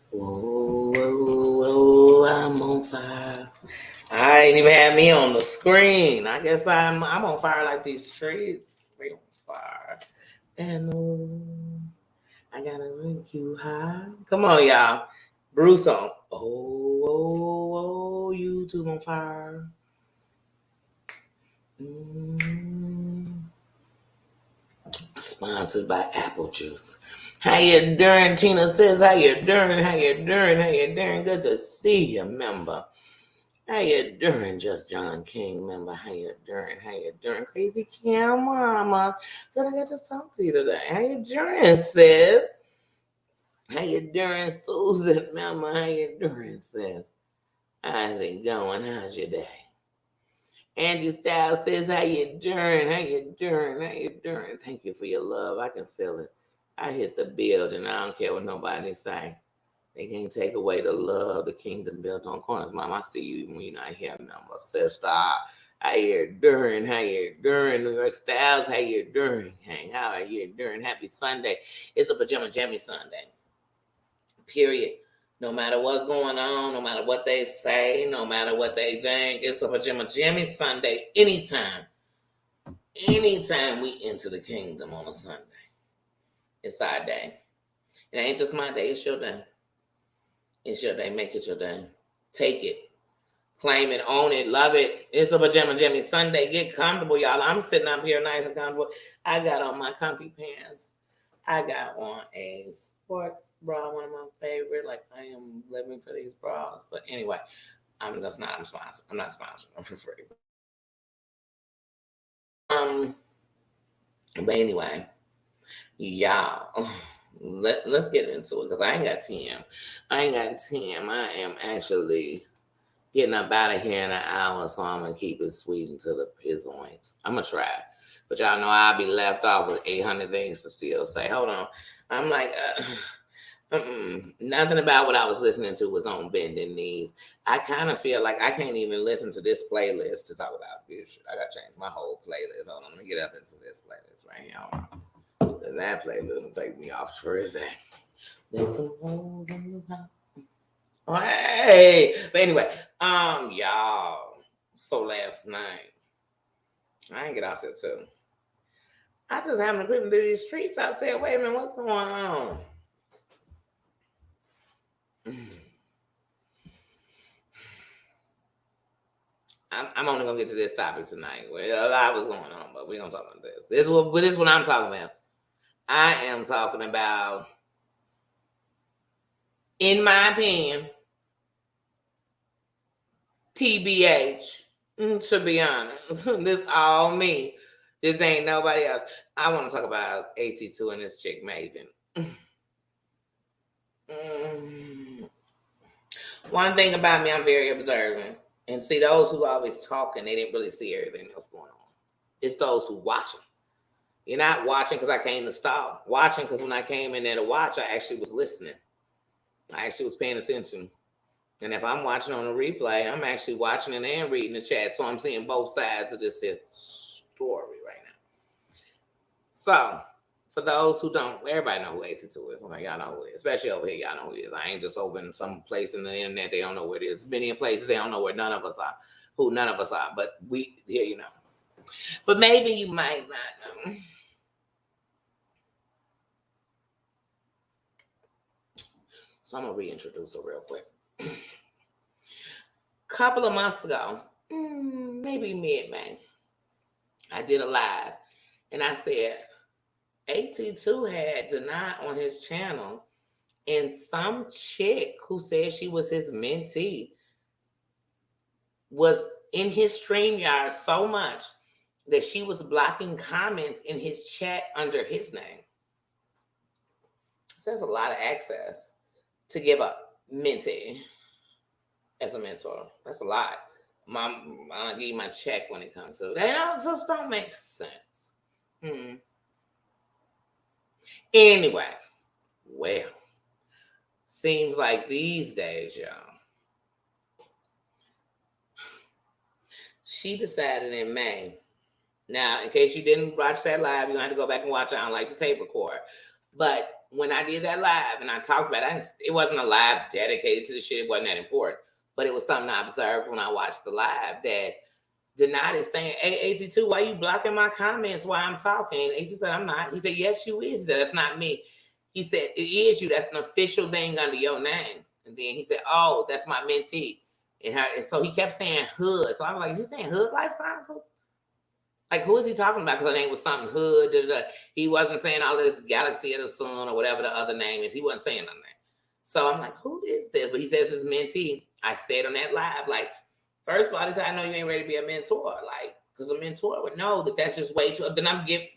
Whoa, whoa, whoa, I'm on fire. I ain't even had me on the screen. I guess I'm on fire like these streets. We on fire. And I gotta link you high. Come on, y'all. Bruce on. Oh, YouTube on fire. Sponsored by Apple Juice. How you doing? Tina says, how you doing? How you doing? How you doing? Good to see you, member. How you doing, Just John King, member? How you doing? How you doing? Crazy Cam Mama. Good, I got to talk to you today. How you doing, sis? How you doing, Susan, member? How you doing, sis? How's it going? How's your day? Angie Styles says, how you doing? How you doing? How you doing? Thank you for your love. I can feel it. I hit the building. I don't care what nobody say. They can't take away the love the kingdom built on corners. Mom, I see you when you're not here, number sister. How you doing? How you doing? New York Styles, how you doing? Hey, how are you doing? Happy Sunday. It's a Pajama Jammy Sunday. Period. No matter what's going on, no matter what they say, no matter what they think, it's a Pajama Jammy Sunday anytime. Anytime we enter the kingdom on a Sunday. It's our day. It ain't just my day, it's your day. It's your day. Make it your day. Take it. Claim it. Own it. Love it. It's a Pajama Jammy Sunday. Get comfortable, y'all. I'm sitting up here nice and comfortable. I got on my comfy pants. I got on a sports bra, one of my favorite. Like, I am living for these bras. But anyway, I'm sponsored. I'm not sponsored. I'm for free. But anyway, y'all, let's get into it because I ain't got time. I am actually getting up out of here in an hour, so I'm gonna keep it sweet until the points. I'm gonna try, but y'all know I'll be left off with 800 things to still say. Hold on, I'm like, nothing about what I was listening to was on bending knees. I kind of feel like I can't even listen to this playlist to talk about this shit. I gotta change my whole playlist. Hold on, let me get up into this playlist right here. That playlist will take me off for a second. Hey, but anyway, y'all. So last night, I didn't get out there too. I just happened to creep through these streets. I said, "Wait a minute, what's going on?" I'm only gonna get to this topic tonight. Well, a lot was going on, but we're gonna talk about this. This is what I'm talking about. I am talking about, in my opinion, TBH. To be honest, this all me. This ain't nobody else. I want to talk about AT2 and this chick Maven. One thing about me, I'm very observant. And see, those who always talking, they didn't really see everything that's going on. It's those who watching. You're not watching because I came to stop. Watching because when I came in there to watch, I actually was listening. I actually was paying attention. And if I'm watching on a replay, I'm actually watching it and reading the chat. So I'm seeing both sides of this story right now. So, for those who don't, everybody know who AT2 is. I'm like, y'all know who it is. Especially over here, y'all know who it is. I ain't just open some place in the internet, they don't know where it is. Many places they don't know where none of us are. Who none of us are. But we, here you know. But maybe you might not know. So I'm going to reintroduce her real quick. Couple of months ago, maybe mid-May, I did a live. And I said, AT2 had denied on his channel, and some chick who said she was his mentee was in his StreamYard so much that she was blocking comments in his chat under his name. So that's a lot of access to give a mentee as a mentor. That's a lot. I'll give you my check when it comes to it. That just don't make sense. Anyway, well, seems like these days, y'all, she decided in May. Now, in case you didn't watch that live, you're going to have to go back and watch it. I don't like to tape record. But when I did that live and I talked about it, it wasn't a live dedicated to the shit. It wasn't that important. But it was something I observed when I watched the live that Denat is saying, hey, AT2, why you blocking my comments while I'm talking? AT2 said, I'm not. He said, yes, you is. That's not me. He said, it is you. That's an official thing under your name. And then he said, oh, that's my mentee. And so he kept saying Hood. So I'm like, he's saying Hood Life Chronicles? Like, who is he talking about? Because her name was something Hood. He wasn't saying all this Galaxy of the Sun or whatever the other name is. He wasn't saying none of that. So I'm like, who is this? But he says his mentee. I said on that live, like, first of all, I said, I know you ain't ready to be a mentor. Like, because a mentor would know that that's just way too. Then I'm giving.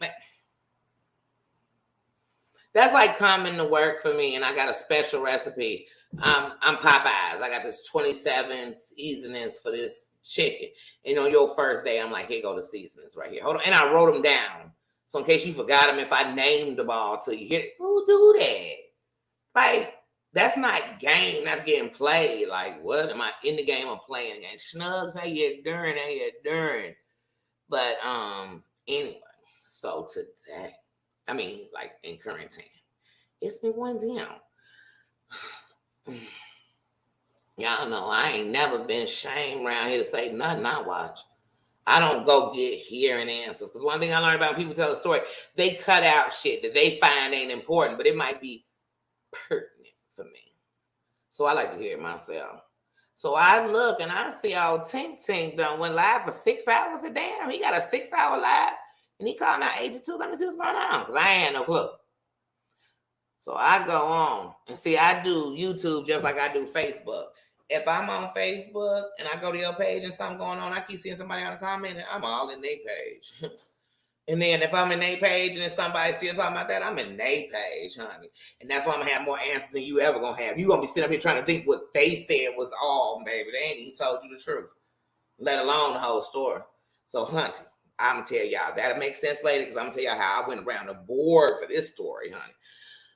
That's like coming to work for me, and I got a special recipe. I'm Popeyes. I got this 27 seasonings for this chicken. And on your first day, I'm like, here go the seasonings right here. Hold on. And I wrote them down. So in case you forgot them, if I named them all to you, who do that? Like, that's not game. That's getting played. Like, what? Am I in the game of playing the game? Snugs, how you doing? But anyway, so today, I mean, like in quarantine, it's been one down. Y'all know I ain't never been shamed around here to say nothing I watch. I don't go get hearing answers. Because one thing I learned about when people tell a story, they cut out shit that they find ain't important, but it might be pertinent for me. So I like to hear it myself. So I look and I see old Tink done went live for 6 hours a damn. He got a 6-hour live and he called out 82. Let me see what's going on. Because I ain't had no clue. So I go on and see, I do YouTube just like I do Facebook. If I'm on Facebook and I go to your page and something going on, I keep seeing somebody on the comment and I'm all in their page. And then if I'm in their page and then somebody says something about that, I'm in their page, honey. And that's why I'm going to have more answers than you ever going to have. You're going to be sitting up here trying to think what they said was all, baby. They ain't even told you the truth, let alone the whole story. So, honey, I'm going to tell y'all. That'll make sense later because I'm going to tell y'all how I went around the board for this story, honey.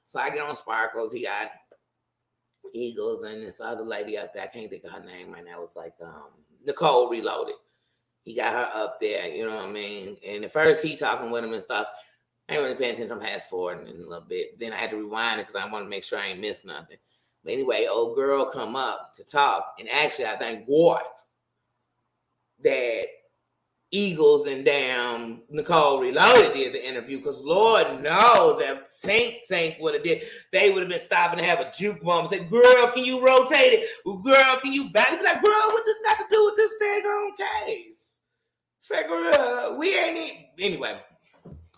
So I get on Sparkles. He got Eagles and this other lady up there. I can't think of her name right now. It was like Nicole Reloaded. He got her up there, you know what I mean? And at first he talking with him and stuff. I ain't really paying attention. I'm fast forwarding in a little bit. Then I had to rewind it because I want to make sure I ain't missed nothing. But anyway, old girl come up to talk. And actually, I thank God that Eagles and damn Nicole Reloaded did the interview, because Lord knows if Saint would have did, they would have been stopping to have a juke moment and say, girl, can you rotate it? Girl, can you back? Be like, girl, what this got to do with this thing on case? Say, girl, we ain't anyway.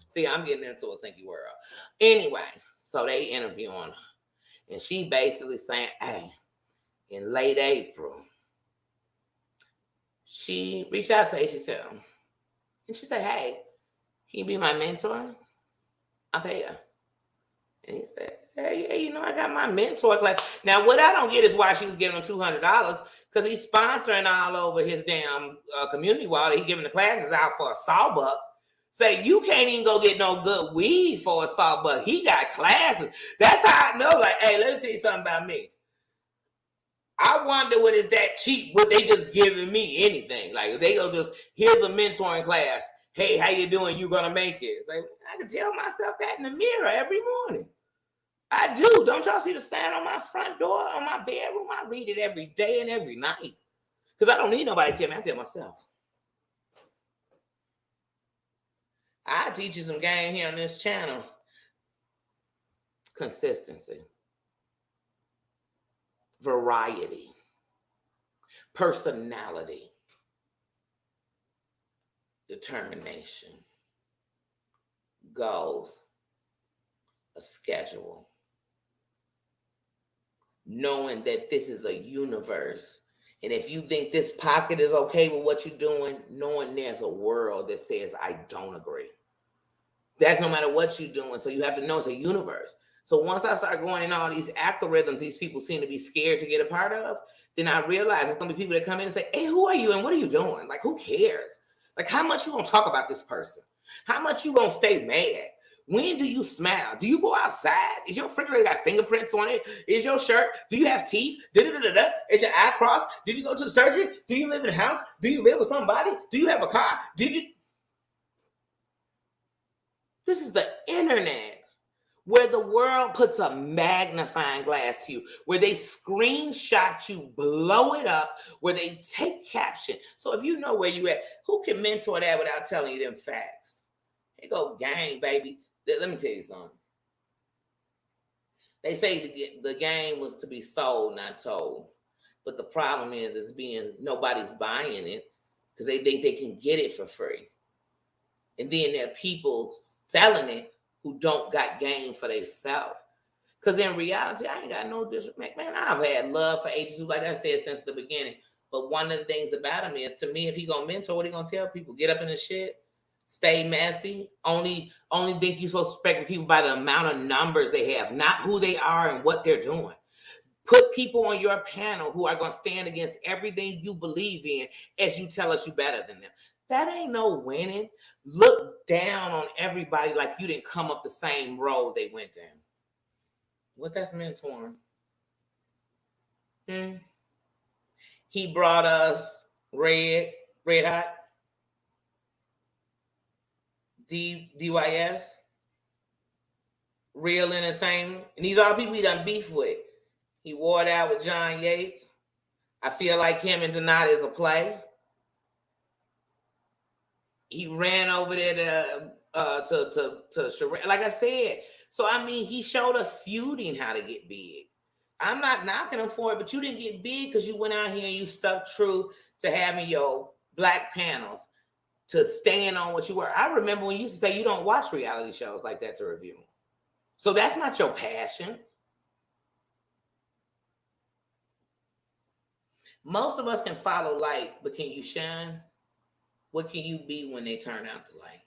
See, I'm getting into a thinky world. Anyway, so they interviewing her. And she basically saying, hey, in late April, she reached out to HSL. And she said, hey, can you be my mentor? I'll pay you. And he said, hey, yeah, you know, I got my mentor class. Now, what I don't get is why she was giving him $200, because he's sponsoring all over his damn community wallet. He's giving the classes out for a sawbuck. Say, you can't even go get no good weed for a sawbuck. He got classes. That's how I know, like, hey, let me tell you something about me. I wonder when it's that cheap, would they just giving me anything? Like, if they go just, here's a mentoring class. Hey, how you doing? You gonna make it? It's like, I can tell myself that in the mirror every morning. I do. Don't y'all see the sign on my front door, on my bedroom? I read it every day and every night. Because I don't need nobody to tell me. I tell myself. I teach you some game here on this channel. Consistency. Variety. Personality. Determination. Goals. A schedule. Knowing that this is a universe. And if you think this pocket is okay with what you're doing, knowing there's a world that says, I don't agree. That's no matter what you're doing. So you have to know it's a universe. So once I start going in all these algorithms these people seem to be scared to get a part of, then I realize there's going to be people that come in and say, hey, who are you and what are you doing? Like, who cares? Like, how much you going to talk about this person? How much you going to stay mad? When do you smile? Do you go outside? Is your refrigerator got fingerprints on it? Is your shirt? Do you have teeth? Da-da-da-da-da. Is your eye crossed? Did you go to the surgery? Do you live in a house? Do you live with somebody? Do you have a car? Did you? This is the internet. where the world puts a magnifying glass to you, where they screenshot you, blow it up, where they take caption. So if you know where you at, who can mentor that without telling you them facts? They go, gang, baby. Let me tell you something. They say the game was to be sold, not told. But the problem is, nobody's buying it because they think they can get it for free. And then there are people selling it who don't got game for themselves. Because in reality, I ain't got no disrespect. Man, I've had love for AG2, like I said, since the beginning. But one of the things about him is, to me, if he gonna mentor, what he gonna tell people? Get up in the shit, stay messy. Only think you're supposed to respect people by the amount of numbers they have, not who they are and what they're doing. Put people on your panel who are going to stand against everything you believe in as you tell us you better than them. That ain't no winning. Look down on everybody like you didn't come up the same road they went down. What that's mentoring? He brought us Red Hot, DYS, Real Entertainment. And these are people he done beef with. He wore it out with John Yates. I feel like him and Donata is a play. He ran over there to Sherelle. Like I said, so I mean, he showed us feuding how to get big. I'm not knocking him for it, but you didn't get big because you went out here and you stuck true to having your black panels, to staying on what you were. I remember when you used to say you don't watch reality shows like that to review. So that's not your passion. Most of us can follow light, but can you shine? What can you be when they turn out the light?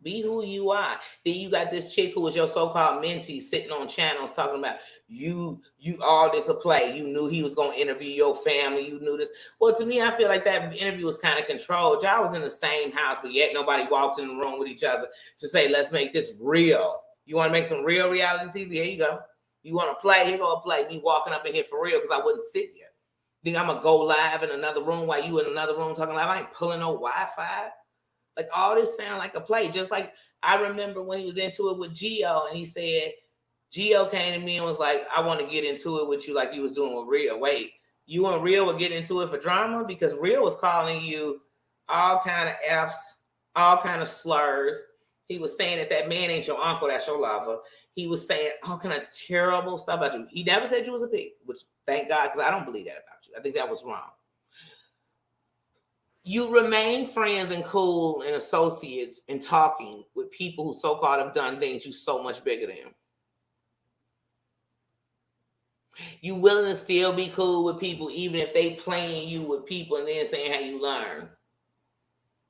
Be who you are. Then you got this chick who was your so-called mentee sitting on channels talking about you all this a play. You knew he was going to interview your family. You knew this. Well, to me, I feel like that interview was kind of controlled. Y'all was in the same house, but yet nobody walked in the room with each other to say, let's make this real. You want to make some real reality TV? Here you go. You want to play? Here go a play. Me walking up in here for real because I wouldn't sit here. Think I'm going to go live in another room while you in another room talking live? I ain't pulling no Wi-Fi. Like, all this sound like a play. Just like I remember when he was into it with Gio, and he said, Gio came to me and was like, I want to get into it with you like you was doing with Real. Wait, you and Real were getting into it for drama? Because Real was calling you all kind of F's, all kind of slurs. He was saying that man ain't your uncle, that's your lover. He was saying all kind of terrible stuff about you. He never said you was a pig, which thank God, because I don't believe that about you. I think that was wrong. You remain friends and cool and associates and talking with people who so-called have done things you so much bigger than. You willing to still be cool with people even if they playing you with people and then saying how you learn.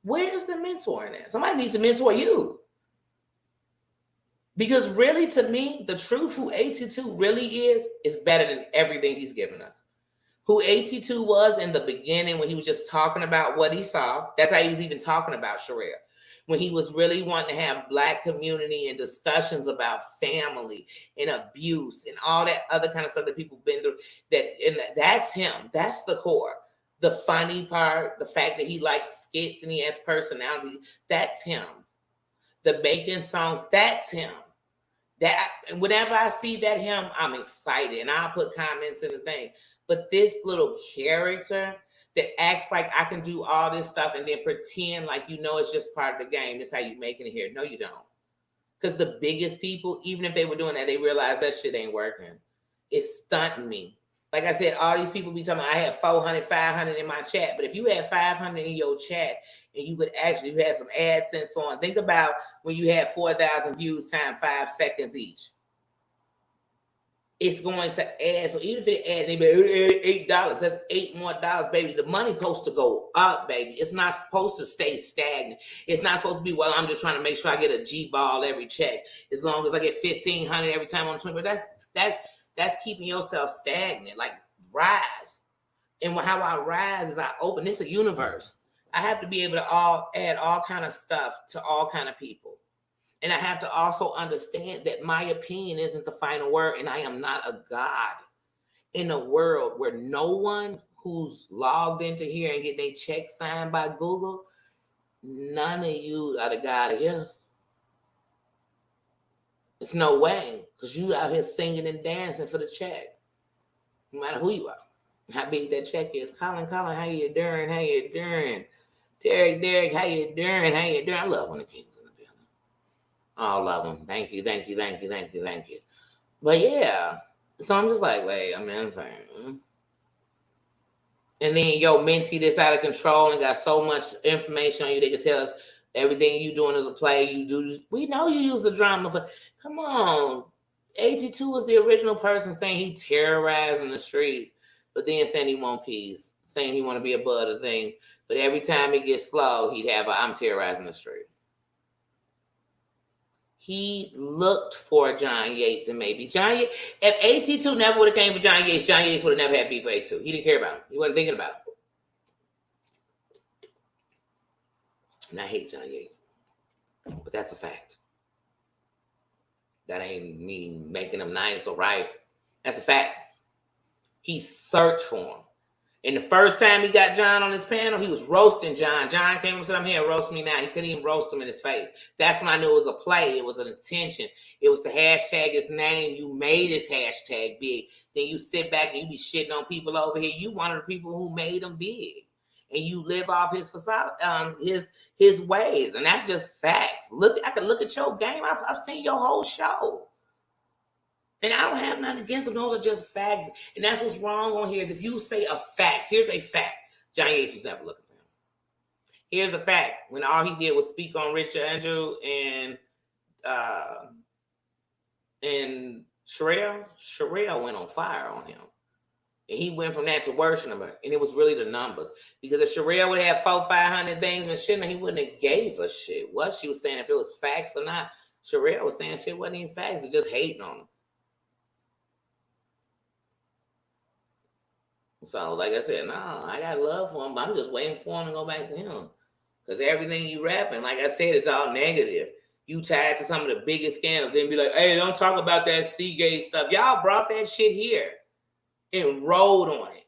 Where is the mentoring at? Somebody needs to mentor you. Because really, to me, the truth who AT2 really is better than everything he's given us. Who AT2 was in the beginning when he was just talking about what he saw. That's how he was even talking about Sherelle. When he was really wanting to have Black community and discussions about family and abuse and all that other kind of stuff that people been through. That's him. That's the core. The funny part, the fact that he likes skits and he has personality, that's him. The making songs, that's him. That whenever I see that him, I'm excited and I'll put comments in the thing. But this little character that acts like I can do all this stuff and then pretend like it's just part of the game. That's how you making it here. No, you don't. Because the biggest people, even if they were doing that, they realized that shit ain't working. It's stunting me. Like I said, all these people be talking about, I had 400, 500 in my chat. But if you had 500 in your chat and you had some AdSense on, think about when you had 4,000 views times 5 seconds each. It's going to add. So even if it adds maybe $8, that's $8 more, baby. The money supposed to go up, baby. It's not supposed to stay stagnant. It's not supposed to be, well, I'm just trying to make sure I get a G-ball every check. As long as I get 1,500 every time on 20. But that's keeping yourself stagnant. Like, rise. And how I rise is I open. It's a universe. I have to be able to add all kind of stuff to all kind of people. And I have to also understand that my opinion isn't the final word, and I am not a God in a world where no one who's logged into here and get their check signed by Google, none of you are the God of here. It's no way, because you out here singing and dancing for the check, no matter who you are, how big that check is. Colin, how you doing? How you doing? Derek, how you doing? How you doing? I love when the King's in the building. All of them. Thank you. But yeah, so I'm just like, wait, I'm saying. And then your mentee that's out of control and got so much information on you, they can tell us everything you doing is a play. You do. We know you use the drama. But come on, 82 was the original person saying he terrorizing the streets, but then saying he want peace, saying he want to be above the thing. But every time it gets slow, he'd have I'm terrorizing the street. He looked for John Yates, and maybe John Yates. If AT2 never would have came for John Yates would have never had beef with AT2. He didn't care about him. He wasn't thinking about him. And I hate John Yates, but that's a fact. That ain't me making him nice or right. That's a fact. He searched for him. And the first time he got John on his panel, he was roasting John. John came and said, I'm here, roast me now. He couldn't even roast him in his face. That's when I knew it was a play. It was an intention. It was to hashtag his name. You made his hashtag big. Then you sit back and you be shitting on people over here. You one of the people who made him big. And you live off his facade, his ways. And that's just facts. Look, I can look at your game. I've seen your whole show. And I don't have nothing against them. Those are just facts. And that's what's wrong on here is if you say a fact, here's a fact. John Yates was never looking for him. Here's the fact. When all he did was speak on Richard Andrew and Sherelle went on fire on him. And he went from that to worshiping him. And it was really the numbers. Because if Sherelle would have 400-500 things and shit, he wouldn't have gave a shit. What she was saying, if it was facts or not, Sherelle was saying shit wasn't even facts. It's just hating on him. So, like I said, no, I got love for him, but I'm just waiting for him to go back to him. Because everything you rapping, like I said, it's all negative. You tied to some of the biggest scandals, then be like, hey, don't talk about that Seagate stuff. Y'all brought that shit here and rode on it.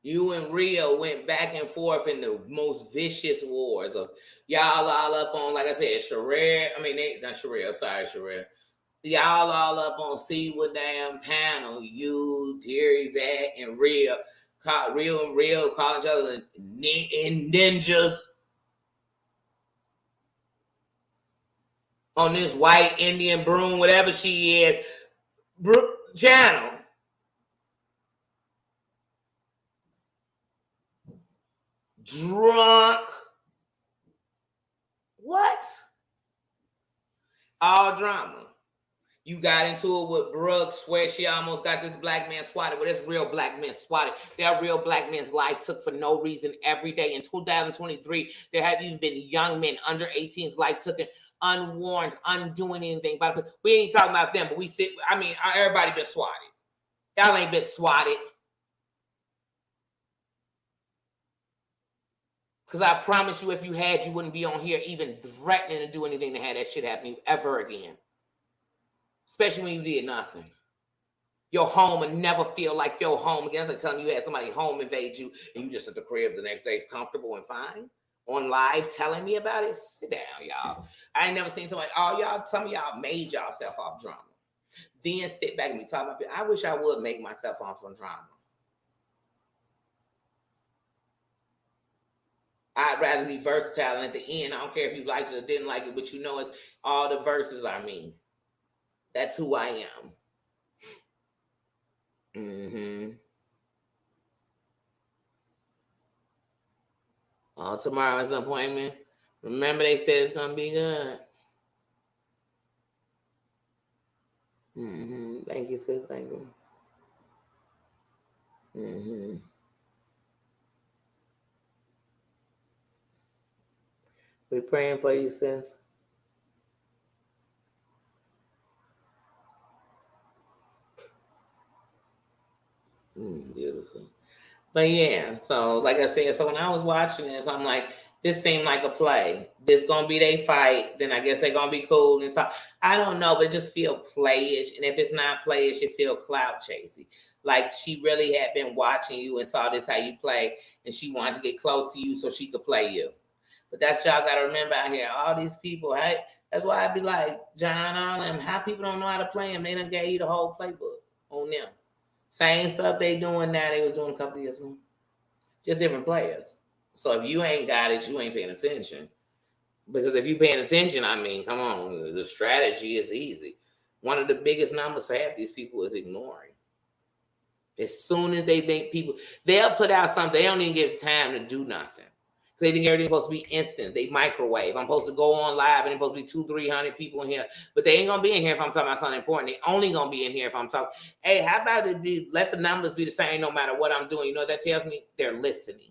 You and Rio went back and forth in the most vicious wars of y'all all up on, like I said, Sherelle. Sherelle. Y'all all up on Seawood damn panel. You, Deary, Vat, and Rio calling each other ninjas on this white Indian broom, whatever she is, channel. Drunk. What? All drama. You got into it with Brooks, swear she almost got this black man swatted. Well, there's real black men swatted. There are real black men's life took for no reason every day. In 2023, there have even been young men under 18's life took unwarned, undoing anything. But we ain't talking about them, but everybody been swatted. Y'all ain't been swatted. Because I promise you, if you had, you wouldn't be on here even threatening to do anything to have that shit happen to you ever again. Especially when you did nothing. Your home would never feel like your home again. It's like telling you had somebody home invade you and you just at the crib the next day comfortable and fine. On live telling me about it. Sit down, y'all. I ain't never seen somebody, some of y'all made yourself off drama. Then sit back and be talking about it. I wish I would make myself off from drama. I'd rather be versatile, and at the end, I don't care if you liked it or didn't like it, but you know it's all the verses I mean. That's who I am. Oh, tomorrow's appointment. Remember they said it's going to be good. Thank you, sis. Thank you. We're praying for you, sis. Beautiful. But yeah, so like I said, so when I was watching this, I'm like, this seemed like a play. This gonna be their fight. Then I guess they're gonna be cool and talk. I don't know, but it just feel playish. And if it's not playish, it feel clout chasey. like she really had been watching you and saw this how you play, and she wanted to get close to you so she could play you. But that's y'all got to remember out here, all these people, hey, that's why I be like, John, all them, how people don't know how to play them, they done gave you the whole playbook on them. Same stuff they doing now they was doing a couple years ago. Just different players. So if you ain't got it, you ain't paying attention. Because if you paying attention, I mean, come on, the strategy is easy. One of the biggest numbers for half these people is ignoring. As soon as they think people, they'll put out something, they don't even give time to do nothing. They think everything's supposed to be instant. They microwave. I'm supposed to go on live and it's supposed to be 200-300 people in here. But they ain't going to be in here if I'm talking about something important. They only going to be in here if I'm talking. Hey, how about let the numbers be the same no matter what I'm doing? You know what that tells me? They're listening.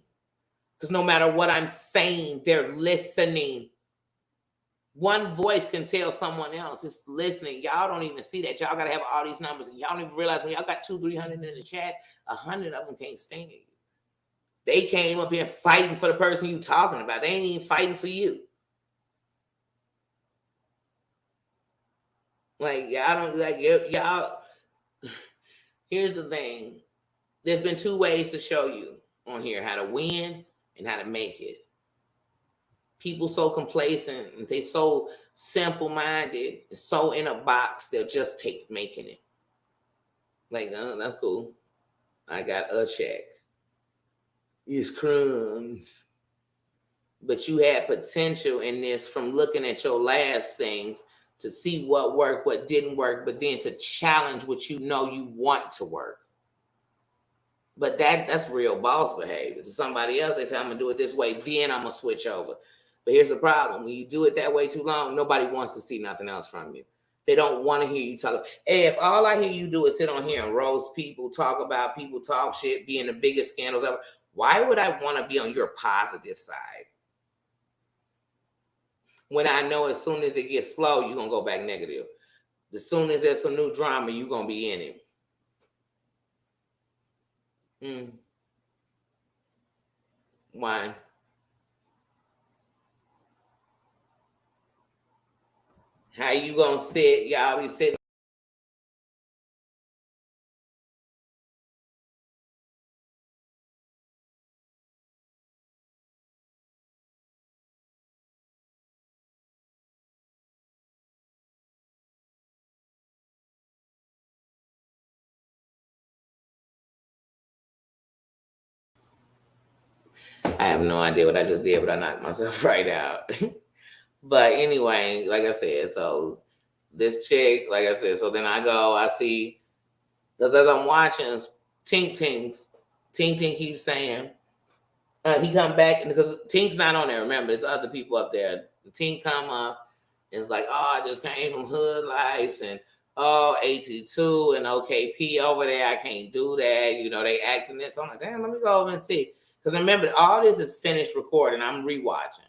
Because no matter what I'm saying, they're listening. One voice can tell someone else. It's listening. Y'all don't even see that. Y'all got to have all these numbers. And y'all don't even realize when y'all got 200-300 in the chat, 100 of them can't stand you. They came up here fighting for the person you talking about. They ain't even fighting for you. Like, y'all don't, like, y'all. Here's the thing. There's been two ways to show you on here how to win and how to make it. People so complacent and they so simple-minded, so in a box, they'll just take making it. Like, oh, that's cool. I got a check. It's crumbs. But you had potential in this from looking at your last things to see what worked, what didn't work, but then to challenge what you know you want to work. But that's real boss behavior. To somebody else, they say, I'm going to do it this way, then I'm going to switch over. But here's the problem. When you do it that way too long, nobody wants to see nothing else from you. They don't want to hear you talk. Hey, if all I hear you do is sit on here and roast people, talk about people, talk shit, be in the biggest scandals ever, why would I want to be on your positive side? When I know as soon as it gets slow, you're going to go back negative. As soon as there's some new drama, you're going to be in it. Why? How you going to sit? Y'all be sitting. I have no idea what I just did, but I knocked myself right out. But anyway, like I said, so this chick, like I said, so then I go, I see, because as I'm watching, Tink keeps saying, he come back, because Tink's not on there, remember, it's other people up there. Tink come up, and it's like, oh, I just came from Hood Life, and oh, AT2 and OKP over there, I can't do that, you know, they acting this. So I'm like, damn, let me go over and see. Because remember, all this is finished recording, I'm rewatching.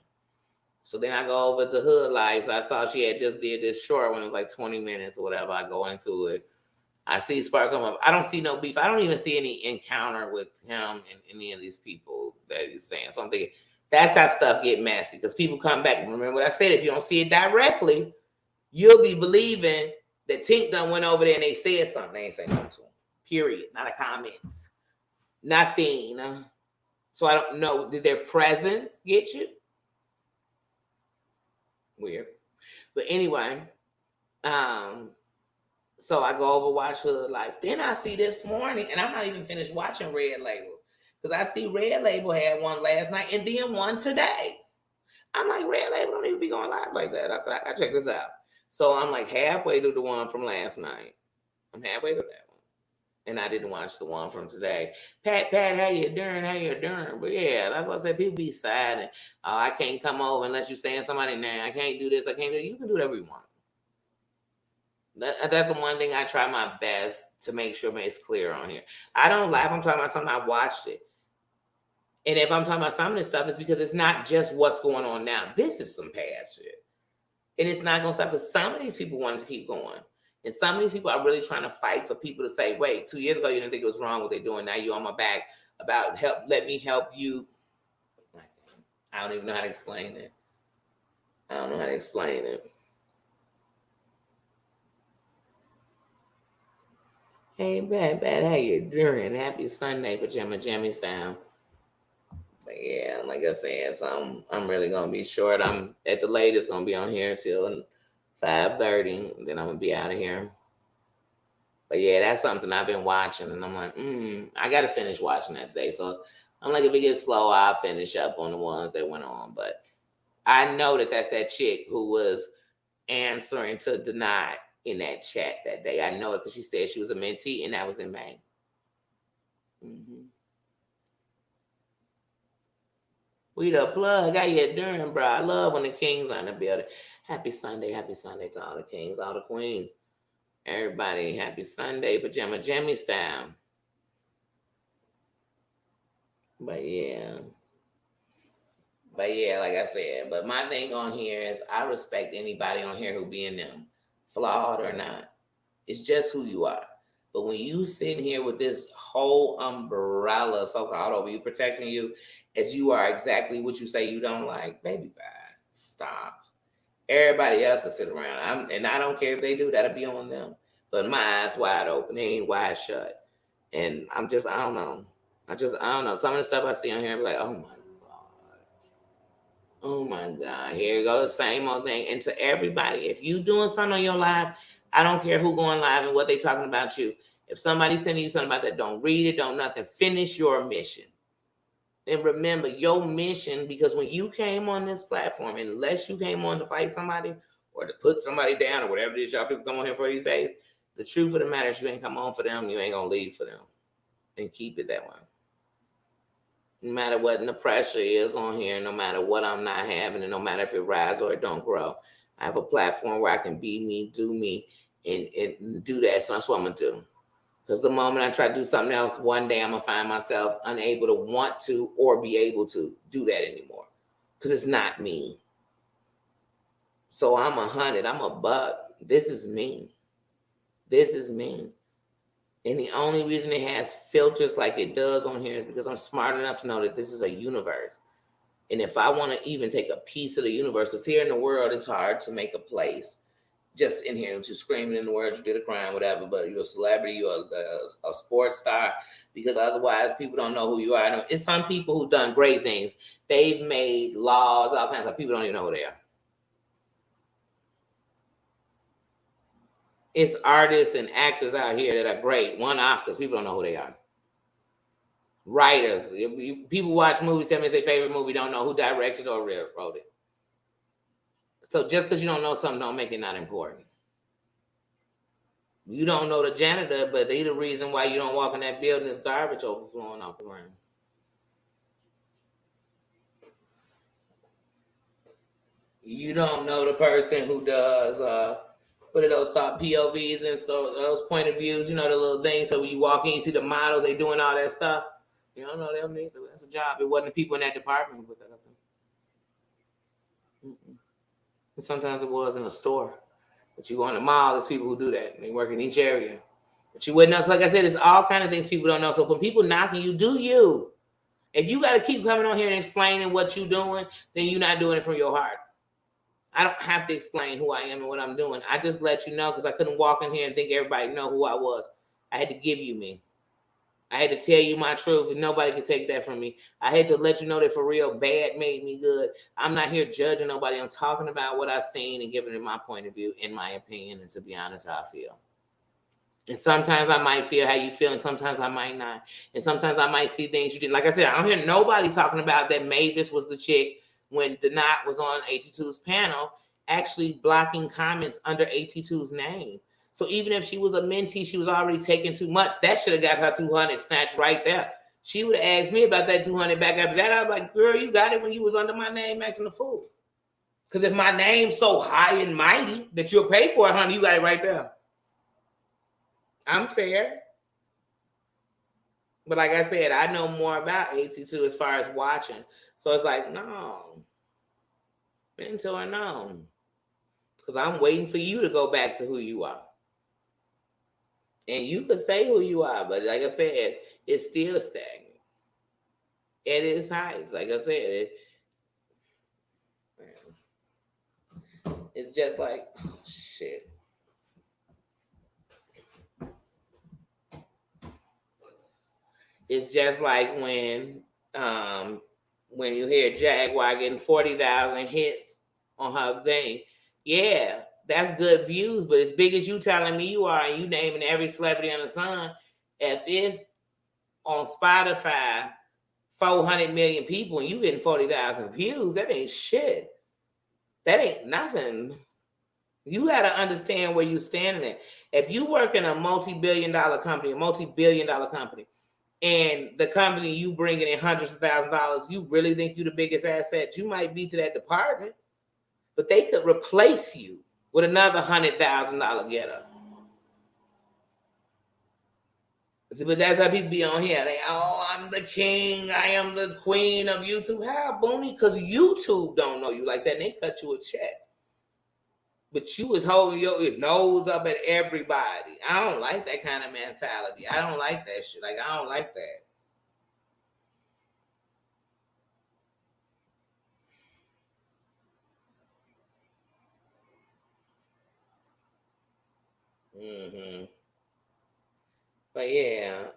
So then I go over to Hood Lives. I saw she had just did this short one. It was like 20 minutes or whatever. I go into it. I see Spark come up. I don't see no beef. I don't even see any encounter with him and any of these people that he's saying. So I'm thinking, that's how stuff get messy. Because people come back. Remember what I said? If you don't see it directly, you'll be believing that Tink done went over there and they said something. They ain't saying nothing to him. Period. Not a comment. Nothing. So I don't know. Did their presence get you? Weird. But anyway, so I go over watch Hood Life. Then I see this morning, and I'm not even finished watching Red Label, because I see Red Label had one last night and then one today. I'm like, Red Label don't even be going live like that. I thought, I check this out. So I'm like halfway through the one from last night. I'm halfway through that one. And I didn't watch the one from today. Pat, how you doing? How you doing? But yeah, that's what I said. People be sad and, oh, I can't come over unless you're saying somebody name. I can't do this. I can't do that. You can do whatever you want. That's the one thing I try my best to make sure it's clear on here. I don't laugh. I'm talking about something. I watched it. And if I'm talking about some of this stuff, it's because it's not just what's going on now. This is some past shit. And it's not going to stop, because some of these people wanted to keep going. And some of these people are really trying to fight for people to say, wait, 2 years ago, you didn't think it was wrong what they're doing. Now you're on my back about help. Let me help you. I don't even know how to explain it. I don't know how to explain it. Hey, bad, how you doing? Happy Sunday, Pajama Jammy style. But yeah, like I said, so I'm really gonna be short. I'm at the latest gonna be on here till 5:30. Then I'm gonna be out of here. But yeah, that's something I've been watching, and I'm like, I gotta finish watching that today. So I'm like, if it gets slow, I'll finish up on the ones that went on. But I know that that's that chick who was answering to Deny in that chat that day. I know it because she said she was a mentee, and that was in May. Mm-hmm. We the plug. How you doing, bro? I love when the kings are in the building. Happy Sunday to all the kings, all the queens. Everybody, happy Sunday, Pajama Jammy style. But yeah. But yeah, like I said, but my thing on here is I respect anybody on here who being them, flawed or not. It's just who you are. But when you sit here with this whole umbrella so-called over you, protecting you as you are exactly what you say you don't like, baby, bye. Stop. Everybody else can sit around. And I don't care if they do, that'll be on them. But my eyes wide open, they ain't wide shut. And I don't know. I don't know. Some of the stuff I see on here, I'm like, oh my Oh my God. Here you go. The same old thing. And to everybody, if you doing something on your live, I don't care who going live and what they talking about you. If somebody's sending you something about that, don't read it, don't nothing. Finish your mission. And remember your mission, because when you came on this platform, unless you came on to fight somebody or to put somebody down or whatever it is y'all people come on here for these days, the truth of the matter is you ain't come on for them, you ain't gonna leave for them. And keep it that way. No matter what the pressure is on here, no matter what I'm not having, and no matter if it rises or it don't grow, I have a platform where I can be me, do me, and do that. So that's what I'm gonna do. Because the moment I try to do something else, one day I'm gonna find myself unable to want to or be able to do that anymore. Because it's not me. So I'm 100. I'm a buck. This is me. This is me. And the only reason it has filters like it does on here is because I'm smart enough to know that this is a universe. And if I want to even take a piece of the universe, because here in the world, it's hard to make a place just in here, just screaming in the world, you did a crime, whatever, but you're a celebrity, you're a sports star, because otherwise people don't know who you are. It's some people who've done great things. They've made laws, all kinds of people don't even know who they are. It's artists and actors out here that are great, won Oscars, people don't know who they are. Writers, people watch movies, tell me it's their favorite movie, don't know who directed or wrote it. So just because you don't know something don't make it not important. You don't know the janitor, but they the reason why you don't walk in that building is garbage overflowing off the ground. You don't know the person who does what are those called, POVs, and so those point of views, the little things. So when you walk in, you see the models, they doing all that stuff. You don't know them either. That's a job. It wasn't the people in that department who put that up there. And sometimes it was in a store. But you go in the mall, there's people who do that. They work in each area. But you wouldn't know. So like I said, it's all kind of things people don't know. So when people knocking you, do you? If you got to keep coming on here and explaining what you're doing, then you're not doing it from your heart. I don't have to explain who I am and what I'm doing. I just let you know because I couldn't walk in here and think everybody know who I was. I had to give you me. I had to tell you my truth, and nobody can take that from me. I had to let you know that for real, bad made me good. I'm not here judging nobody. I'm talking about what I've seen and giving it my point of view, in my opinion, and to be honest, how I feel. And sometimes I might feel how you feel, and sometimes I might not. And sometimes I might see things you didn't. Like I said, I don't hear nobody talking about that Mavis was the chick when Denat was on AT2's panel, actually blocking comments under AT2's name. So even if she was a mentee, she was already taking too much. That should have got her 200 snatched right there. She would have asked me about that 200 back after that. I was like, girl, you got it when you was under my name acting a fool. Because if my name's so high and mighty that you'll pay for it, honey, you got it right there. I'm fair. But like I said, I know more about AT2 as far as watching. So it's like, no. Mentor, no. Because I'm waiting for you to go back to who you are. And you could say who you are, but like I said, it's still stagnant. At its heights. Like I said, it's just like, oh, shit. It's just like when you hear Jaguar getting 40,000 hits on her thing. Yeah, that's good views, but as big as you telling me you are and you naming every celebrity on the sun, if it's on Spotify 400 million people and you getting 40,000 views, that ain't shit. That ain't nothing. You got to understand where you're standing at. If you work in a multi-billion-dollar company, and the company you bringing in hundreds of thousands of dollars, you really think you the biggest asset? You might be to that department, but they could replace you with another $100,000 getter. But that's how people be on here. They, I'm the king. I am the queen of YouTube. How, Booney? Because YouTube don't know you like that, and they cut you a check. But you was holding your nose up at everybody. I don't like that kind of mentality. I don't like that shit. Like, I don't like that. Mm-hmm. But yeah,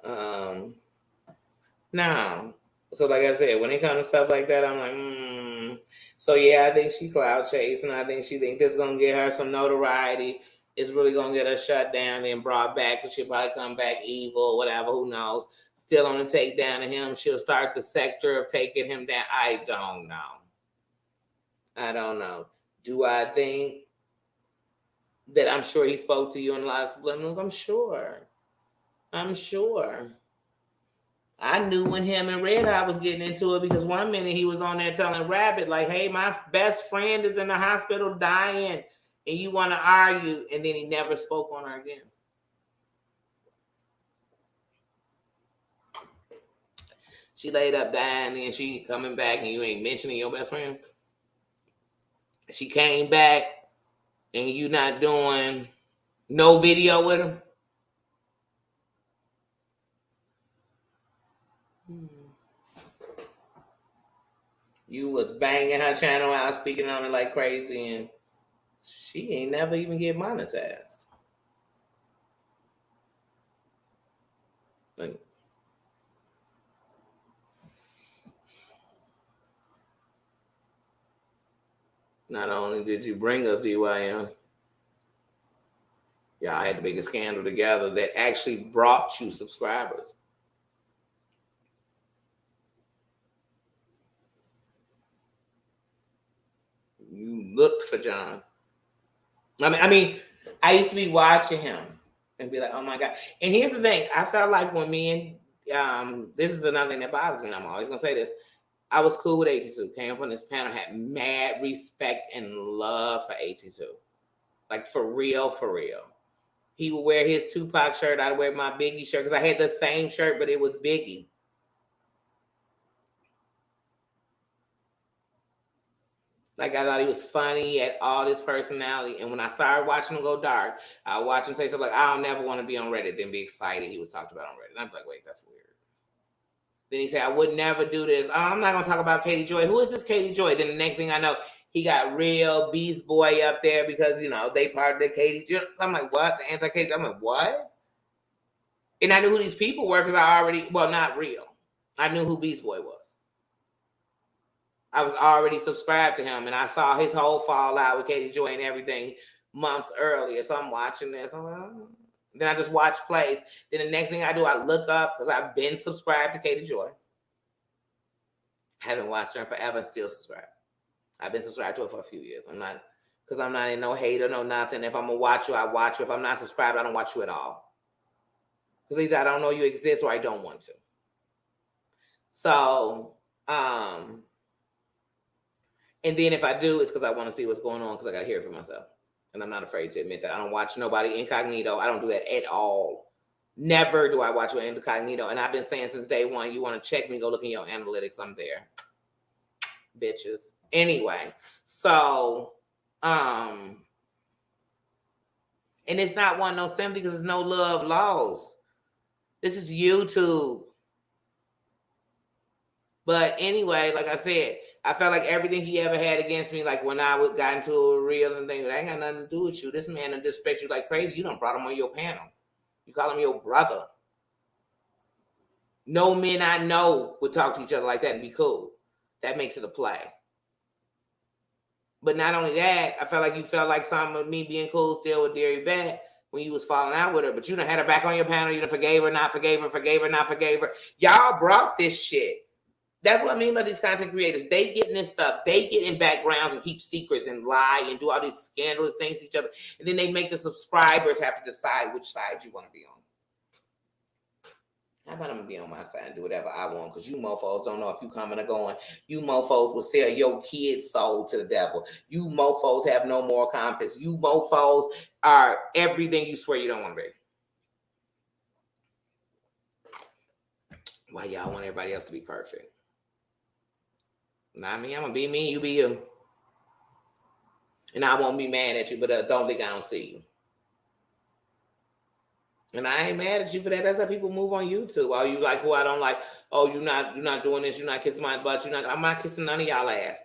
now, so like I said, when it comes to stuff like that, I'm like, So yeah, I think she cloud chasing. I think she think this is gonna get her some notoriety. It's really gonna get her shut down, then brought back, and she'll probably come back evil, whatever. Who knows? Still on the takedown of him. She'll start the sector of taking him down. I don't know. Do I think that I'm sure he spoke to you in a lot of subliminals? I'm sure. I knew when him and Red Eye was getting into it because one minute he was on there telling Rabbit, like, hey, my best friend is in the hospital dying and you want to argue, and then he never spoke on her again. She laid up dying, and then she coming back and you ain't mentioning your best friend. She came back and you not doing no video with him. You was banging her channel out, speaking on it like crazy, and she ain't never even get monetized. Like, not only did you bring us DYM, y'all had the biggest scandal together that actually brought you subscribers. You looked for John. I mean, I used to be watching him and be like, oh my God. And here's the thing. I felt like when me and, this is another thing that bothers me, and I'm always going to say this. I was cool with 82. Came up on this panel, had mad respect and love for 82. Like, for real, for real. He would wear his Tupac shirt. I'd wear my Biggie shirt because I had the same shirt, but it was Biggie. Like, I thought he was funny. He had all this personality. And when I started watching him go dark, I would watch him say something like, I'll never want to be on Reddit, then be excited he was talked about on Reddit. And I'm like, wait, that's weird. Then he said, I would never do this. Oh, I'm not going to talk about Katie Joy. Who is this Katie Joy? Then the next thing I know, he got real Beast Boy up there because, they part of the Katie Joy. I'm like, what? The anti-Katie? I'm like, what? And I knew who these people were because not real. I knew who Beast Boy was. I was already subscribed to him, and I saw his whole fallout with Katie Joy and everything months earlier. So I'm watching this. Then I just watch plays. Then the next thing I do, I look up because I've been subscribed to Katie Joy. Haven't watched her forever and still subscribed. I've been subscribed to her for a few years. I'm not in no hate or no nothing. If I'm going to watch you, I watch you. If I'm not subscribed, I don't watch you at all. Because either I don't know you exist or I don't want to. So, and then if I do, it's because I want to see what's going on because I got to hear it for myself. And I'm not afraid to admit that. I don't watch nobody incognito. I don't do that at all. Never do I watch you incognito. And I've been saying since day one, you want to check me, go look in your analytics. I'm there. Bitches. Anyway, so, and it's not one no sympathy because there's no love lost. This is YouTube. But anyway, like I said, I felt like everything he ever had against me, like when I got into a reel and things, that ain't got nothing to do with you. This man done disrespect you like crazy. You done brought him on your panel. You call him your brother. No men I know would talk to each other like that and be cool. That makes it a play. But not only that, I felt like you felt like some of me being cool still with Derry Beth when you was falling out with her, but you done had her back on your panel. You done forgave her, not forgave her, forgave her, not forgave her. Y'all brought this shit. That's what I mean by these content creators. They get in this stuff. They get in backgrounds and keep secrets and lie and do all these scandalous things to each other. And then they make the subscribers have to decide which side you want to be on. How about I'm going to be on my side and do whatever I want? Because you mofos don't know if you coming or going. You mofos will sell your kid's soul to the devil. You mofos have no moral compass. You mofos are everything you swear you don't want to be. Why y'all want everybody else to be perfect? Not me. I'm going to be me. You be you. And I won't be mad at you, but don't think I don't see you. And I ain't mad at you for that. That's how people move on YouTube. Oh, you like who I don't like. Oh, you're not doing this. You're not kissing my butt. I'm not kissing none of y'all ass.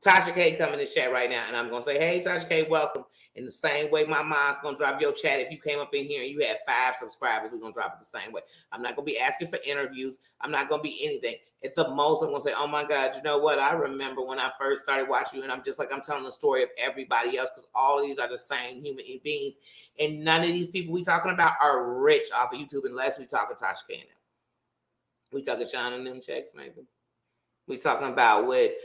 Tasha K come in the chat right now, and I'm going to say, hey, Tasha K, welcome. In the same way my mom's going to drop your chat. If you came up in here and you had 5 subscribers, we're going to drop it the same way. I'm not going to be asking for interviews. I'm not going to be anything. At the most, I'm going to say, oh, my God, you know what? I remember when I first started watching you, and I'm just like I'm telling the story of everybody else because all of these are the same human beings. And none of these people we talking about are rich off of YouTube unless we talking Tasha K and them. We talking Sean and them checks, maybe. We talking about what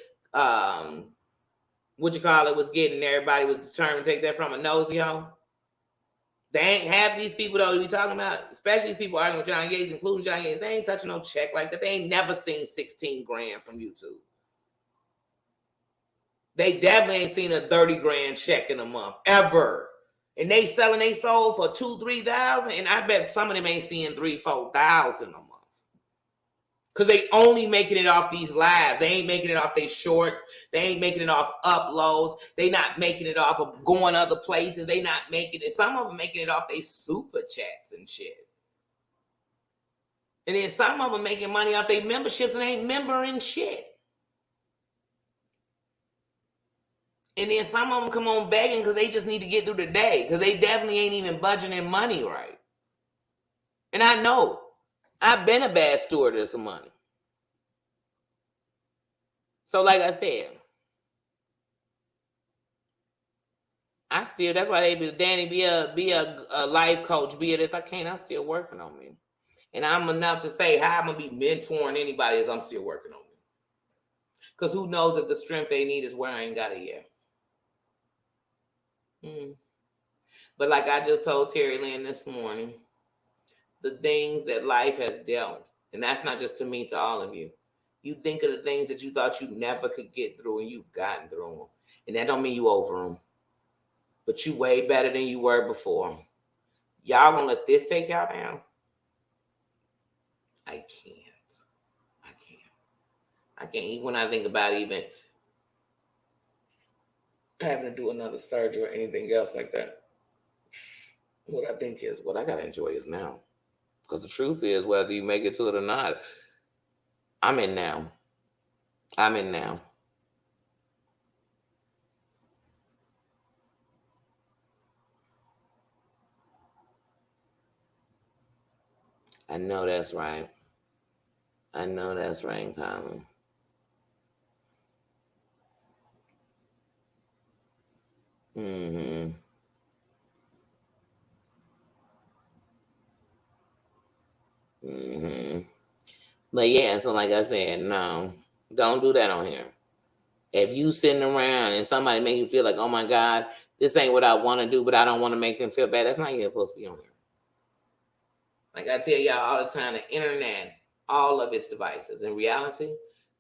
you call it was getting. Everybody was determined to take that from a nosy hoe. They ain't half these people though we talking about, especially these people arguing with John Yates, including John Yates. They ain't touching no check like that. They ain't never seen 16 grand from YouTube. They definitely ain't seen a 30 grand check in a month ever. And they selling their soul for 2,000-3,000, and I bet some of them ain't seeing 3,000-4,000 a month. Because they only making it off these lives. They ain't making it off their shorts. They ain't making it off uploads. They not making it off of going other places. They not making it. Some of them making it off their super chats and shit. And then some of them making money off their memberships and ain't membering shit. And then some of them come on begging because they just need to get through the day. Because they definitely ain't even budgeting money right. And I know. I've been a bad stewardess of money. So like I said, that's why they be, Danny, be a life coach, be a this. I'm still working on me. And I'm enough to say how I'm going to be mentoring anybody as I'm still working on me. Because who knows if the strength they need is where I ain't got it yet. But like I just told Terry Lynn this morning, the things that life has dealt, and that's not just to me, to all of you. You think of the things that you thought you never could get through, and you've gotten through them. And that don't mean you over them. But you way better than you were before. Y'all gonna let this take y'all down? I can't. Even when I think about even having to do another surgery or anything else like that. What I think is, what I gotta enjoy is now. Because the truth is, whether you make it to it or not, I'm in now. I know that's right. Colin. But yeah, so like I said, no, don't do that on here. If you sitting around and somebody make you feel like, oh my God, this ain't what I want to do, but I don't want to make them feel bad, that's not you're supposed to be on here. Like I tell y'all all the time, the internet, all of its devices, in reality,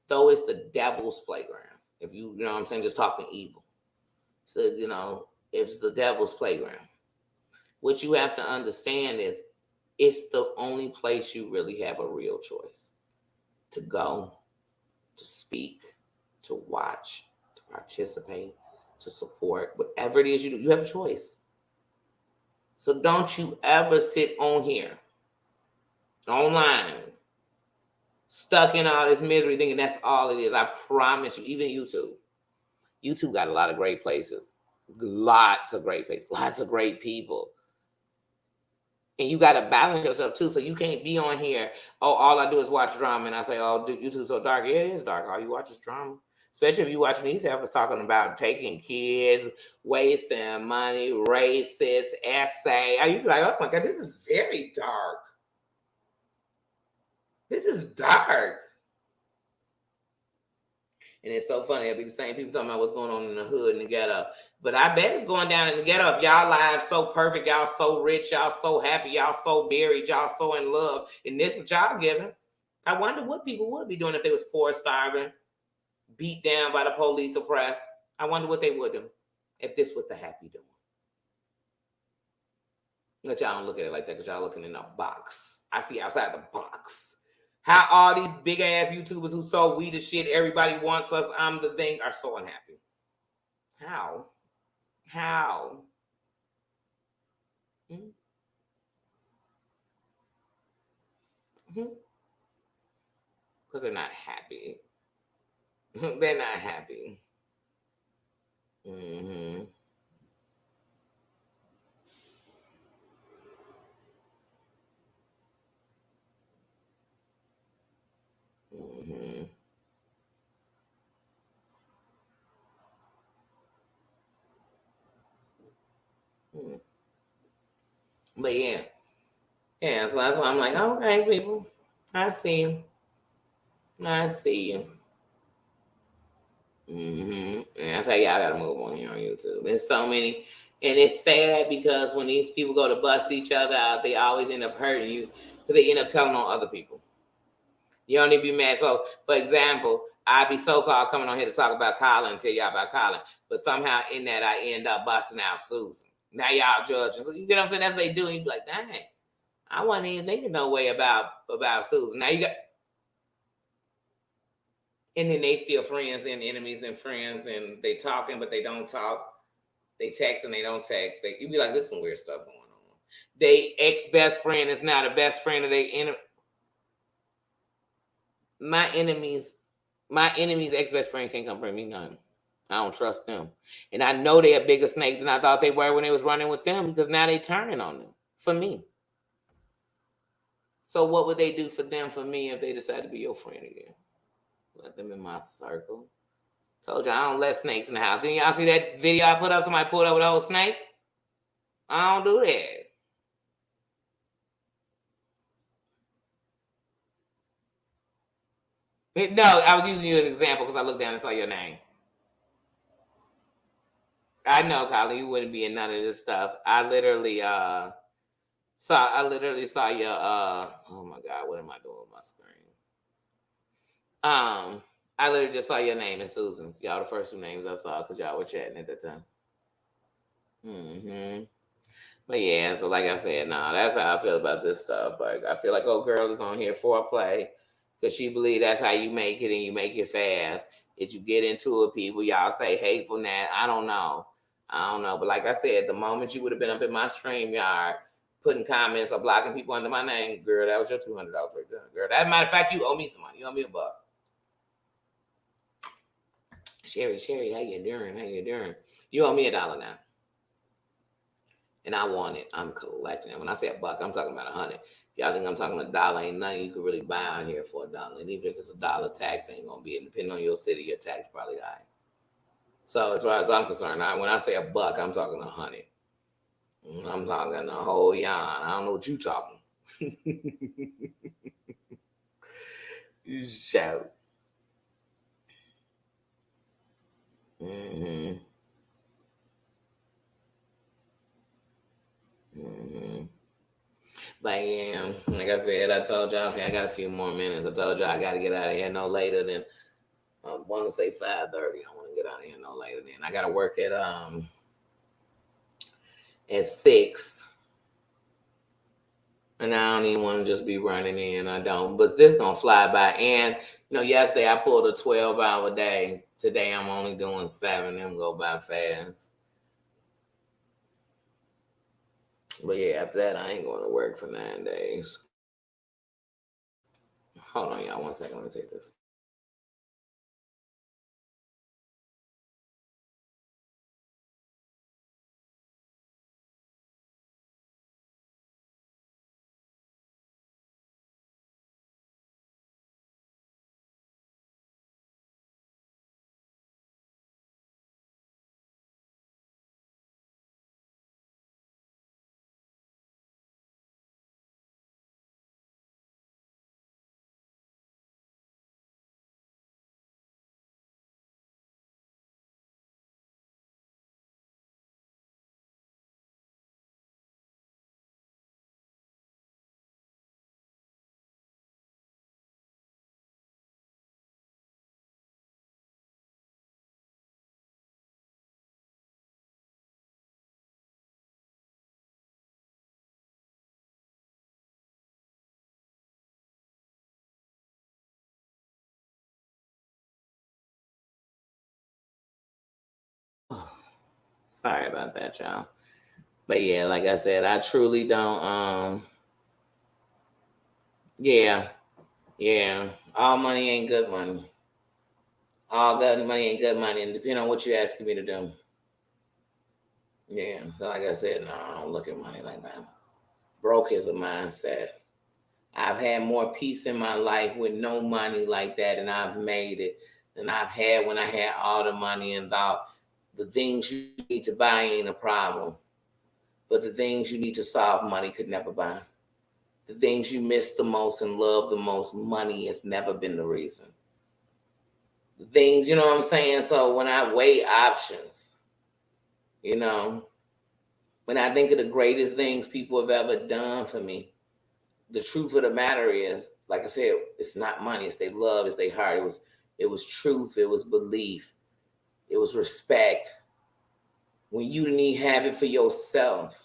though it's the devil's playground. If you know what I'm saying, just talking evil. So, it's the devil's playground. What you have to understand is it's the only place you really have a real choice to go, to speak, to watch, to participate, to support, whatever it is you do, you have a choice. So don't you ever sit on here, online, stuck in all this misery thinking that's all it is. I promise you, even YouTube. YouTube got a lot of great places. Lots of great places. Lots of great people. And you got to balance yourself too. So you can't be on here, oh, all I do is watch drama. And I say, oh, YouTube's so dark. Yeah, it is dark. All you watch is drama. Especially if you're watching these efforts talking about taking kids, wasting money, racist, essay. Are you like, oh my God, this is very dark. This is dark. And it's so funny. It'll be the same people talking about what's going on in the hood and the ghetto. But I bet it's going down in the ghetto. If y'all lives so perfect, y'all so rich, y'all so happy, y'all so buried, y'all so in love, and this what y'all giving. I wonder what people would be doing if they was poor, starving, beat down by the police, oppressed. I wonder what they would do if this what the happy doing. But y'all don't look at it like that because y'all looking in a box. I see outside the box. How all these big ass YouTubers who sold weed as shit, everybody wants us, I'm the thing, are so unhappy. How? How? Because they're not happy. They're not happy. Mm-hmm. Mm-hmm. Mm. But yeah. Yeah, so that's why I'm like, okay, people. I see you. I see you. Mm-hmm. And that's how y'all gotta move on here on YouTube. There's so many, and it's sad because when these people go to bust each other out, they always end up hurting you because they end up telling on other people. You don't need to be mad. So, for example, I'd be so-called coming on here to talk about Colin and tell y'all about Colin, but somehow in that I end up busting out Susan. Now y'all judging. So you get what I'm saying? That's what they do. And you be like, dang, I wasn't even thinking no way about Susan. Now you got, and then they still friends, then enemies, then friends, then they talking, but they don't talk. They text and they don't text. You be like, there's some weird stuff going on. They ex-best friend is now the best friend of their enemy. My enemy's ex-best friend can't come bring me none. I don't trust them. And I know they're a bigger snake than I thought they were when they was running with them because now they turning on them for me. So what would they do for them for me if they decide to be your friend again? Let them in my circle. Told you I don't let snakes in the house. Didn't y'all see that video I put up? Somebody pulled up with a whole snake? I don't do that. No, I was using you as an example because I looked down and saw your name. I know, Colin, you wouldn't be in none of this stuff. I literally saw your oh my God, what am I doing with my screen? I literally just saw your name and Susan's. Y'all the first two names I saw because y'all were chatting at the time. Mm-hmm. But yeah, so like I said, that's how I feel about this stuff. Like I feel like old girl is on here for play because she believe that's how you make it and you make it fast. Is you get into it, people, y'all say hateful that. I don't know. But like I said, the moment you would have been up in my stream yard putting comments or blocking people under my name, girl, that was your $200 right there. Girl, as a matter of fact, you owe me some money. You owe me $1. Sherry, how you doing? You owe me $1 now. And I want it. I'm collecting it. When I say $1, I'm talking about 100. Y'all think I'm talking $1? Ain't nothing you could really buy out here for $1. And even if it's $1, tax ain't gonna be it. Depending on your city, your tax probably high. So as far as I'm concerned, when I say $1, I'm talking 100. I'm talking a whole yarn. I don't know what you talking. Shout. Mm-hmm. Mm-hmm. But yeah, like I said, I told y'all, okay, I got a few more minutes. I told y'all I got to get out of here no later than I want to say 5:30. I want to get out of here no later than I got to work at 6. And I don't even want to just be running in. I don't. But this gonna fly by. And yesterday I pulled a 12-hour day. Today I'm only doing 7. Them go by fast. But yeah, after that I ain't going to work for 9 days. Hold on, y'all. 1 second. Let me take this. Sorry about that, y'all. But yeah, like I said, I truly don't. Yeah, yeah. All money ain't good money. All good money ain't good money, and depending on what you're asking me to do. Yeah. So like I said, no, I don't look at money like that. Broke is a mindset. I've had more peace in my life with no money like that, and I've made it than I've had when I had all the money and thought the things you need to buy ain't a problem, but the things you need to solve, money could never buy. The things you miss the most and love the most, money has never been the reason. The things, you know what I'm saying? So when I weigh options, you know, when I think of the greatest things people have ever done for me, the truth of the matter is, like I said, it's not money, it's their love, it's their heart. It was truth, it was belief, it was respect. When you didn't have it for yourself,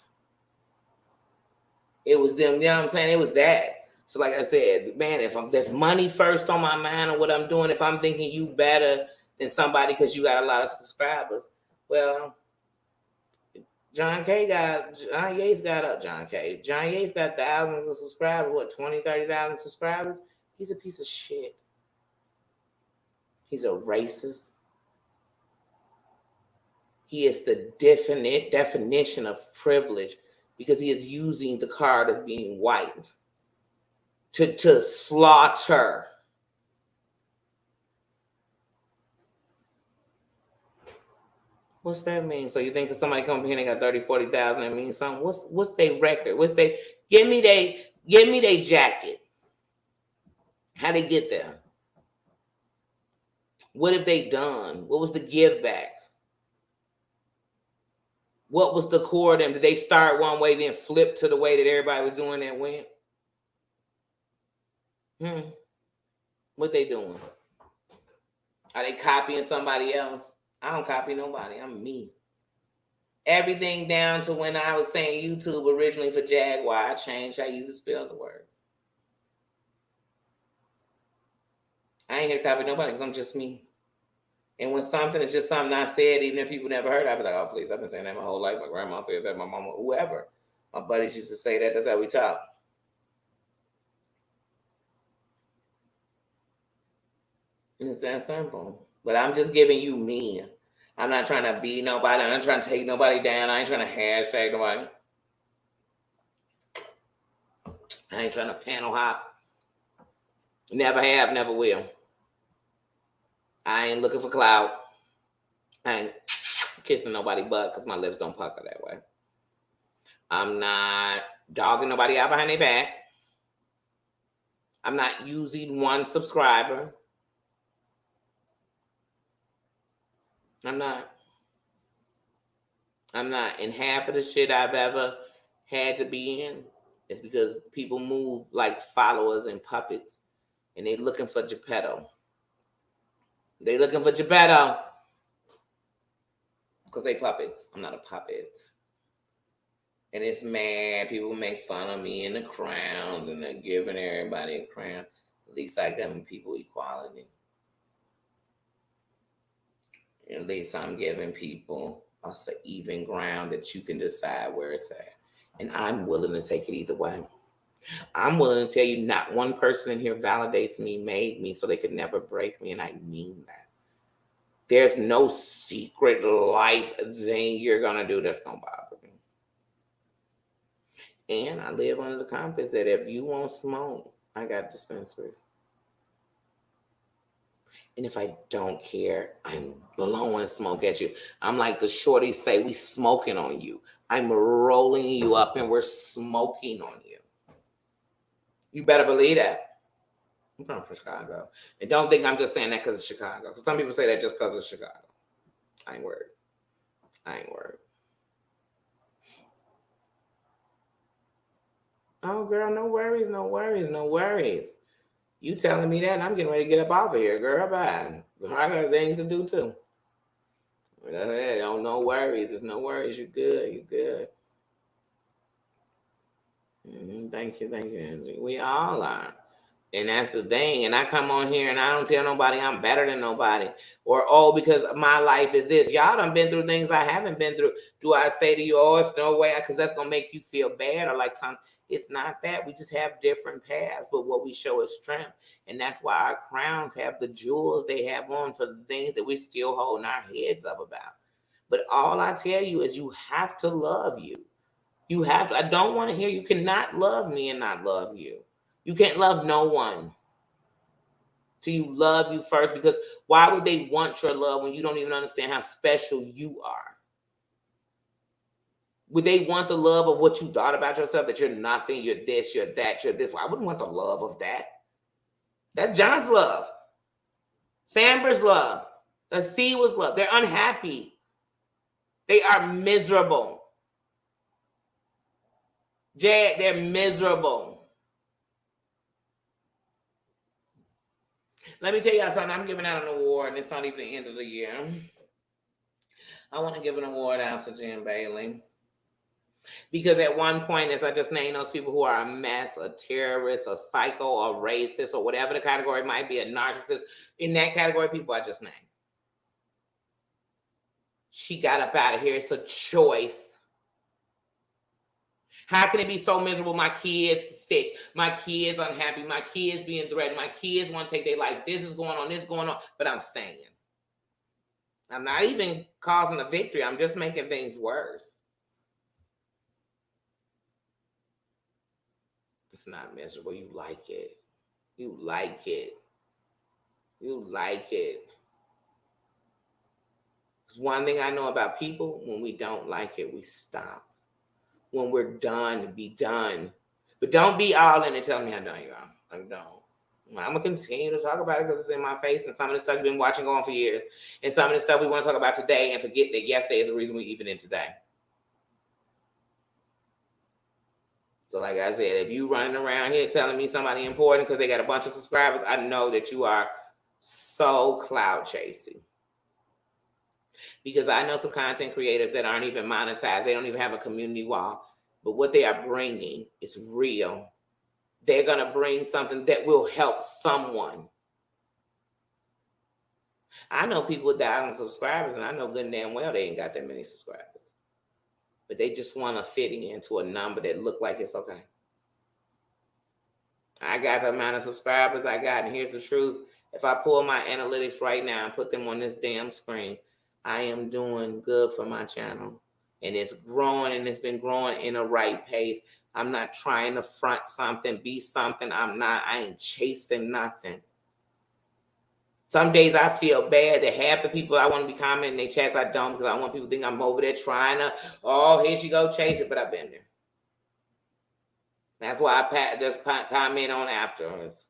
it was them, you know what I'm saying? It was that. So like I said, man, if there's money first on my mind on what I'm doing, if I'm thinking you better than somebody because you got a lot of subscribers, well, John Yates got thousands of subscribers, what, 20, 30,000 subscribers? He's a piece of shit. He's a racist. He is the definite definition of privilege because he is using the card of being white to slaughter. What's that mean? So you think if somebody come here and they got 30, 40,000, that means something? What's their record? Give me their jacket. How they get there? What have they done? What was the give back? What was the core of them? Did they start one way, then flip to the way that everybody was doing that went? What they doing? Are they copying somebody else? I don't copy nobody. I'm me. Everything down to when I was saying YouTube originally for Jaguar, I changed how you spell the word. I ain't here to copy nobody because I'm just me. And when something is just something I said, even if people never heard, I'd be like, oh, please, I've been saying that my whole life. My grandma said that, my mama, whoever. My buddies used to say that. That's how we talk. It's that simple. But I'm just giving you me. I'm not trying to be nobody. I'm not trying to take nobody down. I ain't trying to hashtag nobody. I ain't trying to panel hop. Never have, never will. I ain't looking for clout. I ain't kissing nobody butt because my lips don't pucker that way. I'm not dogging nobody out behind their back. I'm not using one subscriber. I'm not. And half of the shit I've ever had to be in is because people move like followers and puppets. And they looking for Geppetto. They looking for Geppetto. Because they puppets. I'm not a puppet. And it's mad. People make fun of me in the crowns. And they're giving everybody a crown. At least I give people equality. At least I'm giving people us an even ground that you can decide where it's at. And I'm willing to take it either way. I'm willing to tell you not one person in here validates me, made me, so they could never break me, and I mean that. There's no secret life thing you're going to do that's going to bother me. And I live under the compass that if you want smoke, I got dispensaries. And if I don't care, I'm blowing smoke at you. I'm like the shorties say, we smoking on you. I'm rolling you up and we're smoking on you. You better believe that. I'm from Chicago. And don't think I'm just saying that because it's Chicago. Because some people say that just because it's Chicago. I ain't worried. Oh, girl, no worries. You telling me that and I'm getting ready to get up off of here, girl. Bye. I got things to do too. No worries. There's no worries. You're good. Thank you, Angie. We all are. And that's the thing. And I come on here and I don't tell nobody I'm better than nobody. Or, oh, because my life is this. Y'all done been through things I haven't been through. Do I say to you, oh, it's no way, because that's going to make you feel bad or like something? It's not that. We just have different paths, but what we show is strength. And that's why our crowns have the jewels they have on for the things that we're still holding our heads up about. But all I tell you is you have to love you. You have to. I don't want to hear you cannot love me and not love you. You can't love no one till you love you first, because why would they want your love when you don't even understand how special you are? Would they want the love of what you thought about yourself, that you're nothing, you're this, you're that, you're this? Well, I wouldn't want the love of that. That's John's love. Samber's love. The Siwa's love. They're unhappy. They are miserable. Jad, they're miserable. Let me tell y'all something. I'm giving out an award, and it's not even the end of the year. I want to give an award out to Jen Bailey. Because at one point, as I just named those people who are a mess, a terrorist, a psycho, a racist, or whatever the category might be, a narcissist, in that category, people I just named. She got up out of here. It's a choice. How can it be so miserable? My kids sick. My kids unhappy. My kids being threatened. My kids want to take their life. This is going on. This is going on. But I'm staying. I'm not even causing a victory. I'm just making things worse. It's not miserable. You like it. You like it. You like it. Because one thing I know about people, when we don't like it, we stop. When we're done, be done. But don't be all in and tell me how done you are. I don't. I'm going to continue to talk about it because it's in my face, and some of the stuff you've been watching going for years, and some of the stuff we want to talk about today, and forget that yesterday is the reason we're even in today. So like I said, if you running around here telling me somebody important because they got a bunch of subscribers, I know that you are so cloud chasing. Because I know some content creators that aren't even monetized. They don't even have a community wall. But what they are bringing is real. They're going to bring something that will help someone. I know people with 1,000 subscribers, and I know good and damn well they ain't got that many subscribers. But they just want to fit into a number that look like it's okay. I got the amount of subscribers I got, and here's the truth. If I pull my analytics right now and put them on this damn screen, I am doing good for my channel. And it's growing, and it's been growing in a right pace. I'm not trying to front something, be something I'm not. I ain't chasing nothing. Some days I feel bad that half the people I want to be commenting in their chats, I don't, because I want people to think I'm over there trying to, oh, here she go, chase it, but I've been there. That's why I just comment on afterwards.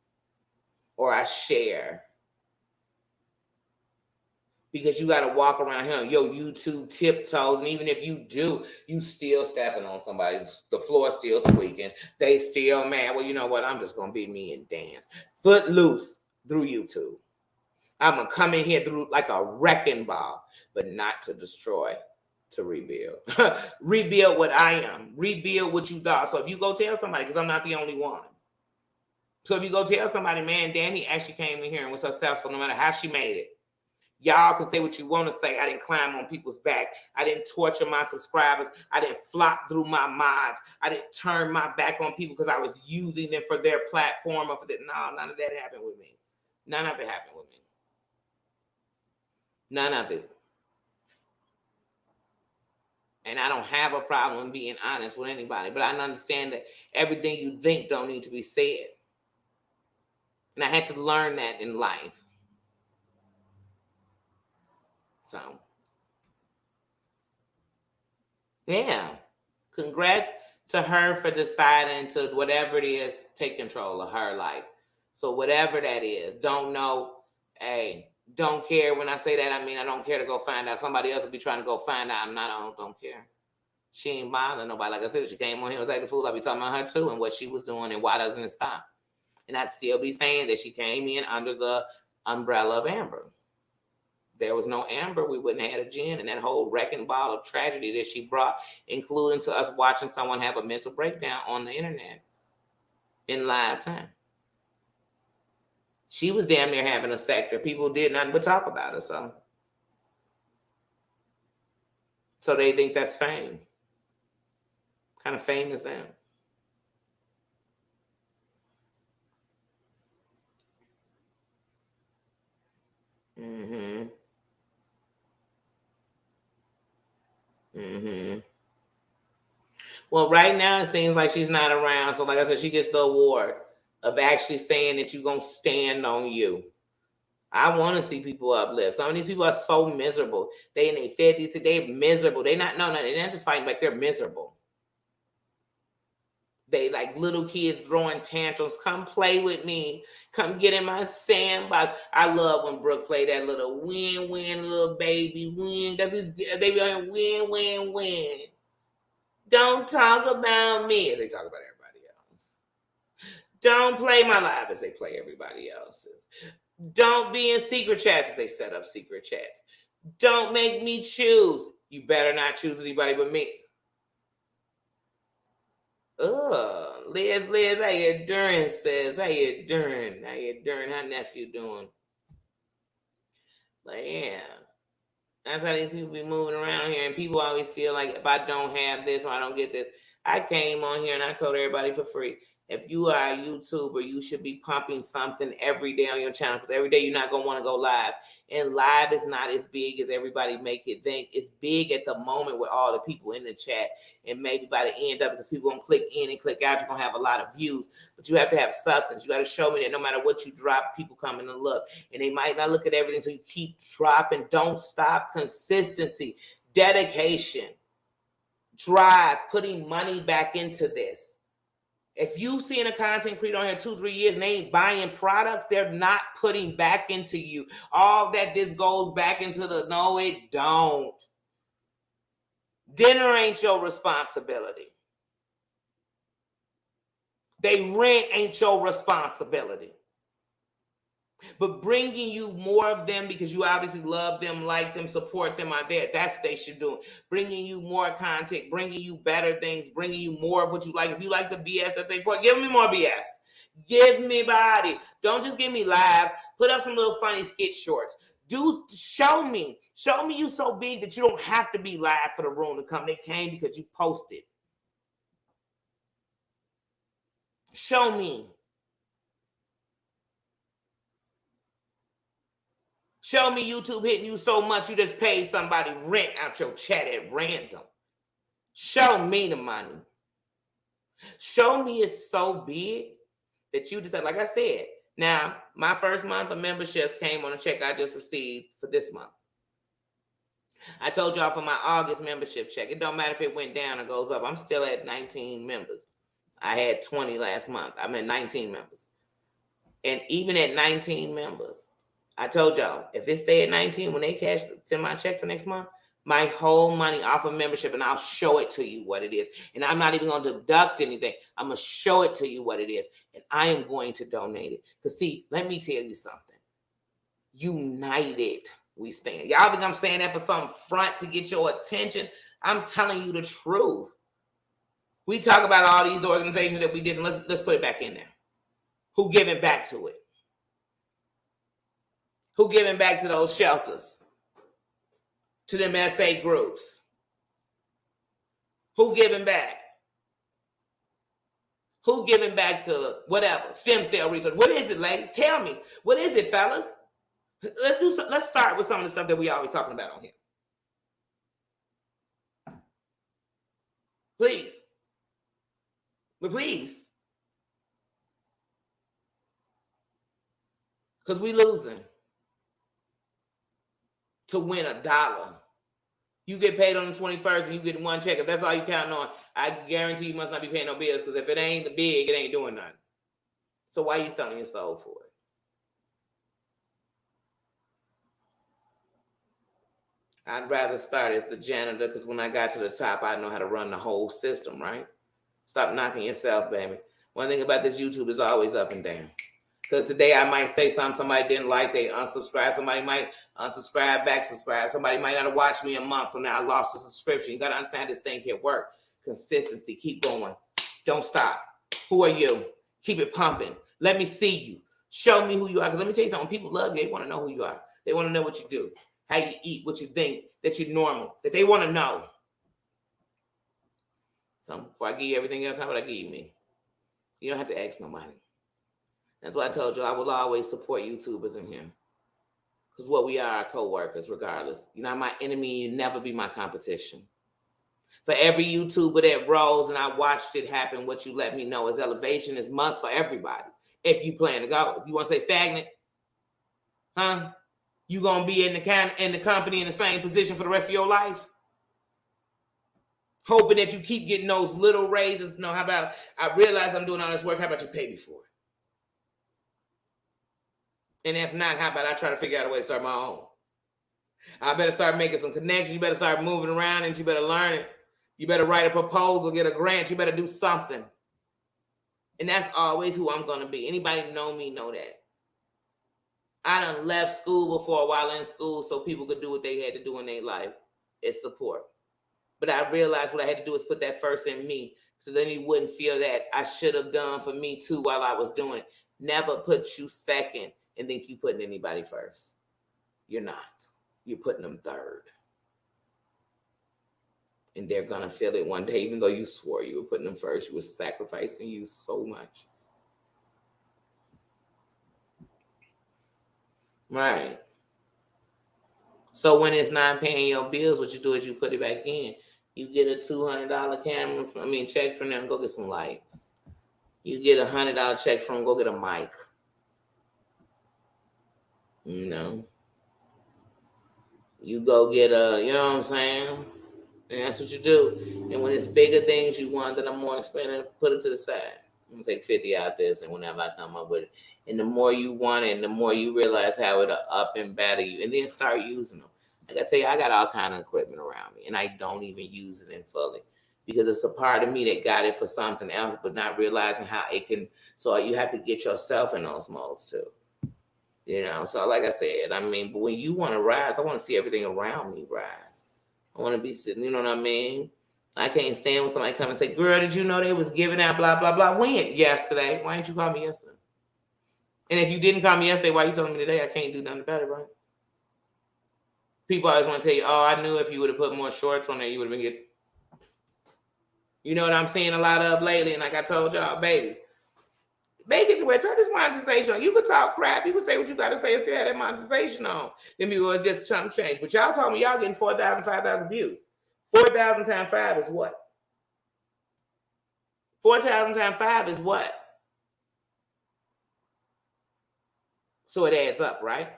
Or I share. Because you got to walk around here on your YouTube tiptoes. And even if you do, you still stepping on somebody. The floor still squeaking. They still mad. Well, you know what? I'm just going to be me and dance. Foot loose through YouTube. I'm going to come in here through like a wrecking ball. But not to destroy, to rebuild. Rebuild what I am. Rebuild what you thought. So if you go tell somebody, because I'm not the only one. So if you go tell somebody, man, Danny actually came in here and was herself. So no matter how she made it, y'all can say what you want to say. I didn't climb on people's back. I didn't torture my subscribers. I didn't flop through my mods. I didn't turn my back on people because I was using them for their platform or for that. No, none of that happened with me. None of it happened with me. None of it. And I don't have a problem being honest with anybody, but I understand that everything you think don't need to be said. And I had to learn that in life. So, yeah. Congrats to her for deciding to, whatever it is, take control of her life. So whatever that is, don't know, hey, don't care. When I say that, I mean I don't care to go find out. Somebody else will be trying to go find out. I don't care. She ain't bothering nobody. Like I said, she came on here and was acting fool. I'll be talking about her too and what she was doing and why doesn't it stop. And I'd still be saying that she came in under the umbrella of Amber. There was no Amber, we wouldn't have had a Jen, and that whole wrecking ball of tragedy that she brought, including to us watching someone have a mental breakdown on the internet in live time. She was damn near having a sector. People did nothing but talk about her. So they think that's fame. What kind of fame is that? Mm-hmm. Mm-hmm. Well, right now it seems like she's not around. So like I said, she gets the award of actually saying that you're going to stand on you. I want to see people uplift. Some of these people are so miserable. They in their 50s, they're miserable. They're not just fighting back. They're miserable. They like little kids throwing tantrums. Come play with me. Come get in my sandbox. I love when Brooke play that little win, little baby win. That's his baby on win. Don't talk about me as they talk about everybody else. Don't play my life as they play everybody else's. Don't be in secret chats as they set up secret chats. Don't make me choose. You better not choose anybody but me. Liz, how you doing, sis? How you doing? How nephew doing? But yeah, that's how these people be moving around here. And people always feel like if I don't have this or I don't get this. I came on here and I told everybody for free, if you are a YouTuber, you should be pumping something every day on your channel, because every day you're not going to want to go live. And live is not as big as everybody make it think. It's big at the moment with all the people in the chat. And maybe by the end of it, because people going to click in and click out, you're going to have a lot of views. But you have to have substance. You got to show me that no matter what you drop, people come in and look. And they might not look at everything, so you keep dropping. Don't stop. Consistency, dedication, drive, putting money back into this. If you seeing a content creator on here 2-3 years and they ain't buying products, they're not putting back into you. All that this goes back into no, it don't. Dinner ain't your responsibility. They rent ain't your responsibility. But bringing you more of them because you obviously love them, like them, support them, are there. That's what they should do. Bringing you more content, bringing you better things, bringing you more of what you like. If you like the BS that they put, give me more BS. Give me body. Don't just give me lives. Put up some little funny skit shorts. Show me you so big that you don't have to be live for the room to come. They came because you posted. Show me. Show me YouTube hitting you so much you just paid somebody rent out your chat at random. Show me the money. Show me it's so big that you decide, like I said, now my first month of memberships came on a check I just received for this month. I told y'all for my August membership check, it don't matter if it went down or goes up. I'm still at 19 members. I had 20 last month. I'm at 19 members. And even at 19 members, I told y'all, if it stay at 19, when they send my check for next month, my whole money off of membership, and I'll show it to you what it is. And I'm not even going to deduct anything. I'm going to show it to you what it is. And I am going to donate it. Because see, let me tell you something. United we stand. Y'all think I'm saying that for some front to get your attention? I'm telling you the truth. We talk about all these organizations that we did, and let's put it back in there. Who giving back to it? Who giving back to those shelters? To them SA groups? Who giving back? Who giving back to whatever? Stem cell research. What is it, ladies? Tell me. What is it, fellas? Let's start with some of the stuff that we always talking about on here. Please. But please. Because we losing. To win $1. You get paid on the 21st and you get one check. If that's all you count on, I guarantee you must not be paying no bills, because if it ain't big, it ain't doing nothing. So why are you selling your soul for it? I'd rather start as the janitor, because when I got to the top, I know how to run the whole system, right? Stop knocking yourself, baby. One thing about this YouTube is always up and down. Because today I might say something somebody didn't like, they unsubscribe. Somebody might unsubscribe, back subscribe. Somebody might not have watched me a month, so now I lost the subscription. You got to understand this thing can work. Consistency, keep going. Don't stop. Who are you? Keep it pumping. Let me see you. Show me who you are. Because let me tell you something. People love you. They want to know who you are. They want to know what you do, how you eat, what you think, that you're normal, that they want to know. So before I give you everything else, how would I give you me? You don't have to ask nobody. That's why I told you I will always support YouTubers in here. Because what we are co-workers, regardless. You're not my enemy. You never be my competition. For every YouTuber that rolls and I watched it happen, what you let me know is elevation is must for everybody. If you plan to go. If you want to stay stagnant, huh? You going to be in the company in the same position for the rest of your life? Hoping that you keep getting those little raises. No, how about, I realize I'm doing all this work. How about you pay me for it? And if not, how about I try to figure out a way to start my own? I better start making some connections. You better start moving around and you better learn it. You better write a proposal, get a grant. You better do something. And that's always who I'm going to be. Anybody know me know that. I done left school before while in school so people could do what they had to do in their life. It's support. But I realized what I had to do is put that first in me so then you wouldn't feel that I should have done for me too while I was doing it. Never put you second and think you putting anybody first. You're not. You're putting them third. And they're going to feel it one day, even though you swore you were putting them first. You were sacrificing you so much. Right. So when it's not paying your bills, what you do is you put it back in. You get a $200 check from them, go get some lights. You get a $100 check from them, go get a mic. You know. You go get you know what I'm saying? And that's what you do. And when it's bigger things you want that are more expensive, put it to the side. I'm going to take 50 out this and whenever I come up with it. And the more you want it, and the more you realize how it'll up and better you. And then start using them. Like I tell you, I got all kind of equipment around me. And I don't even use it in fully. Because it's a part of me that got it for something else, but not realizing how it can. So you have to get yourself in those modes too. You know, so like I said, but when you want to rise, I want to see everything around me rise. I want to be sitting, you know what I mean? I can't stand when somebody come and say, girl, did you know they was giving out blah, blah, blah? When? Yesterday. Why didn't you call me yesterday? And if you didn't call me yesterday, why are you telling me today I can't do nothing about it, right? People always want to tell you, oh, I knew if you would have put more shorts on there, you would have been getting. You know what I'm seeing a lot of lately? And like I told y'all, baby, make it to where turn this monetization on. You could talk crap. You could say what you got to say and still have that monetization on. Then people was just chump change. But y'all told me y'all getting 4,000, 5,000 views. 4,000 times 5 is what? 4,000 times 5 is what? So it adds up, right?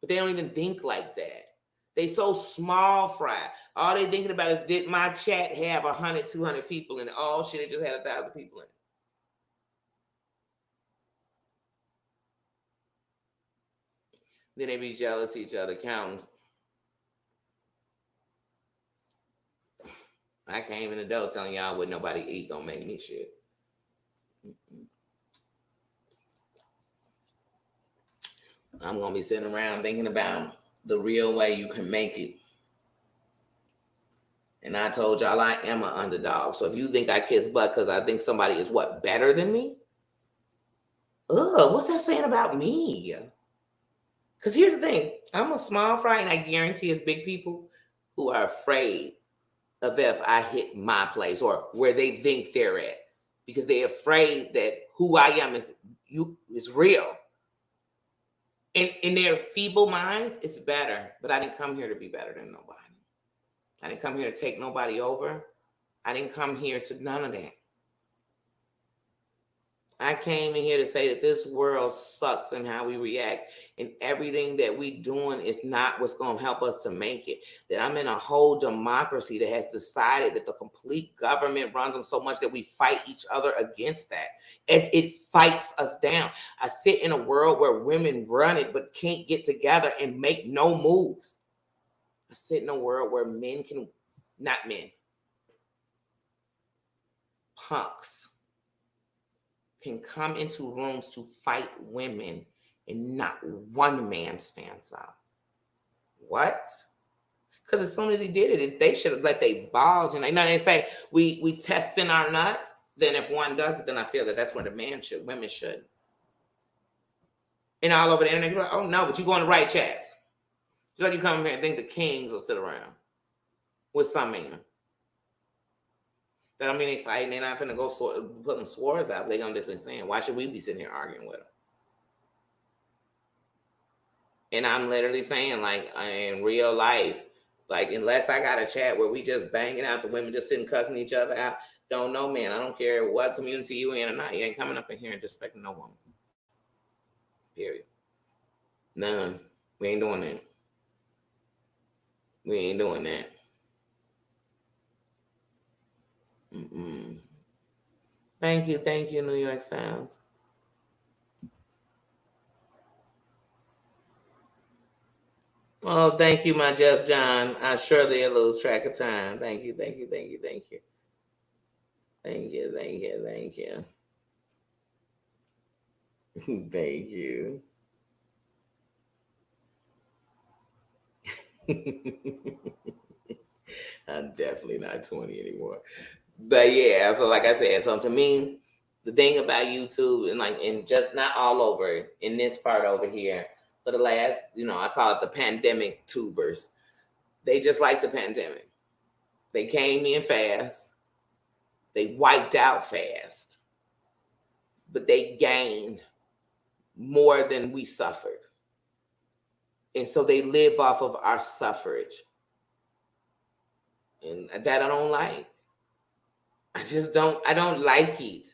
But they don't even think like that. They so small fry. All they thinking about is, did my chat have 100, 200 people in it? Oh, shit, it just had 1,000 people in it. Then they be jealous of each other counting. I came in the door telling y'all what nobody eat gonna make me shit. I'm gonna be sitting around thinking about the real way you can make it. And I told y'all I am an underdog. So if you think I kiss butt because I think somebody is what, better than me? What's that saying about me? Because here's the thing. I'm a small fry, and I guarantee it's big people who are afraid of if I hit my place or where they think they're at. Because they're afraid that who I am is real. In their feeble minds, it's better. But I didn't come here to be better than nobody. I didn't come here to take nobody over. I didn't come here to none of that. I came in here to say that this world sucks and how we react, and everything that we doing is not what's going to help us to make it. That I'm in a whole democracy that has decided that the complete government runs them so much that we fight each other against that, as it fights us down. I sit in a world where women run it but can't get together and make no moves. I sit in a world where punks can come into rooms to fight women and not one man stands up. What? Because as soon as he did it, they should have let their balls, they say we testing our nuts. Then if one does it, then I feel that that's where the man should, women shouldn't. And all over the internet, you're like, oh no, but you go in the right chats. Just like you come here and think the kings will sit around with some men. That don't mean they fighting. They're not finna go put them swords out. They're gonna just saying, why should we be sitting here arguing with them? And I'm literally saying, like, in real life, like, unless I got a chat where we just banging out, the women just sitting cussing each other out, don't know, man. I don't care what community you in or not. You ain't coming up in here and disrespecting no woman. Period. None. We ain't doing that. We ain't doing that. Mm-mm. Thank you, New York Sounds. Oh, thank you, my Just John. I surely lose track of time. Thank you. Thank you. Thank you. I'm definitely not 20 anymore. But yeah, so like I said, so to me, the thing about YouTube and just not all over in this part over here, for the last, I call it the pandemic tubers. They just like the pandemic. They came in fast. They wiped out fast. But they gained more than we suffered. And so they live off of our suffrage. And that I don't like. I don't like it.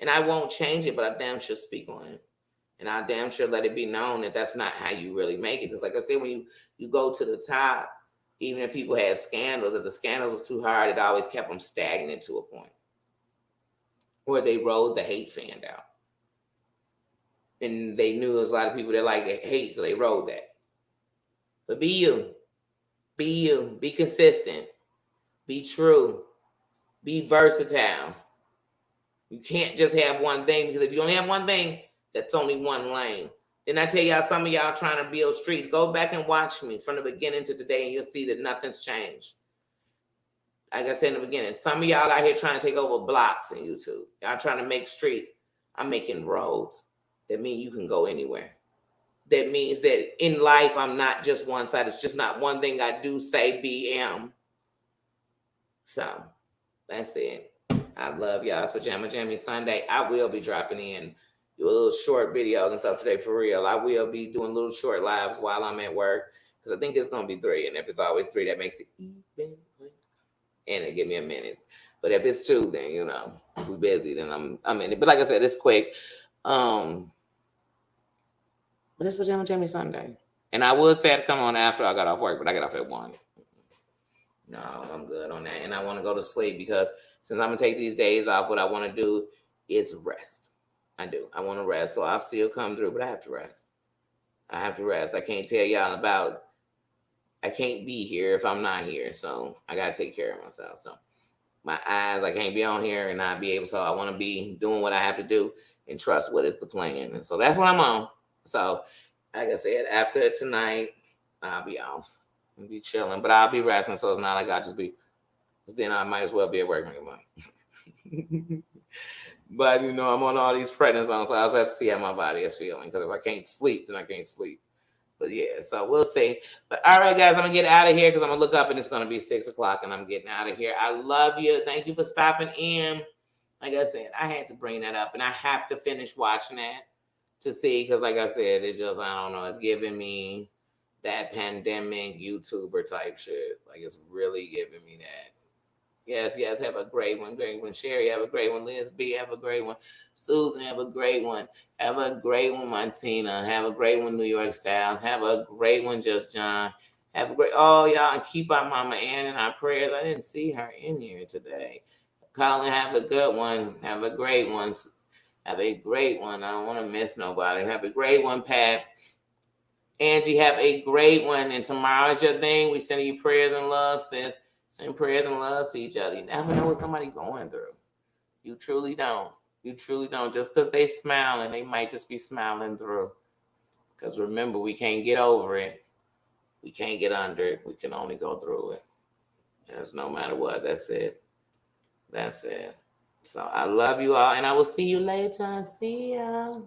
And I won't change it, but I damn sure speak on it. And I damn sure let it be known that that's not how you really make it. Because like I said, when you go to the top, even if people had scandals, if the scandals was too hard, it always kept them stagnant to a point. Or they rode the hate fan out. And they knew there was a lot of people that like hate, so they rode that. But be you. Be you. Be consistent. Be true. Be versatile. You can't just have one thing, because if you only have one thing, that's only one lane. Then I tell y'all, some of y'all trying to build streets, go back and watch me from the beginning to today, and you'll see that nothing's changed. Like I said in the beginning, some of y'all out here trying to take over blocks in YouTube. Y'all trying to make streets. I'm making roads. That means you can go anywhere. That means that in life, I'm not just one side. It's just not one thing I do, say, be, am. So that's it. I love y'all. It's PJJ Sunday. I will be dropping in little short videos and stuff today for real. I will be doing little short lives while I'm at work, because I think it's going to be 3. And if it's always 3, that makes it even. And it give me a minute. But if it's 2, then, we're busy. Then I'm in it. But like I said, it's quick. But it's PJJ Sunday. And I would say I'd come on after I got off work, but I got off at 1. No, I'm good on that. And I want to go to sleep, because since I'm going to take these days off, what I want to do is rest. I do. I want to rest. So I'll still come through, but I have to rest. I can't tell y'all I can't be here if I'm not here. So I got to take care of myself. So my eyes, I can't be on here and not be able. So I want to be doing what I have to do and trust what is the plan. And so that's what I'm on. So like I said, after tonight, I'll be off. And be chilling, but I'll be resting, so it's not like I'll just be, then I might as well be at work making money. But I'm on all these prednisone, so I also have to see how my body is feeling, because if I can't sleep, then I can't sleep. But yeah, so we'll see. But all right, guys, I'm gonna get out of here, because I'm gonna look up and it's gonna be 6:00 and I'm getting out of here. I love you. Thank you for stopping in. Like I said, I had to bring that up, and I have to finish watching that to see, because like I said, it's just, I don't know, it's giving me that pandemic YouTuber type shit. Like, it's really giving me that. Yes, have a great one. Sherry, have a great one. Liz B, have a great one. Susan, have a great one. Have a great one, Montina. Have a great one, New York Styles. Have a great one, Just John. Have a great, y'all, and keep our Mama Ann in our prayers. I didn't see her in here today. Colin, have a good one. Have a great one. Have a great one. I don't want to miss nobody. Have a great one, Pat. Angie, have a great one. And tomorrow's your thing. We send you prayers and love, sis. Send prayers and love to each other. You never know what somebody's going through. You truly don't. Just because they smiling, they might just be smiling through. Because remember, we can't get over it. We can't get under it. We can only go through it. That's no matter what. That's it. So I love you all, and I will see you later. See ya.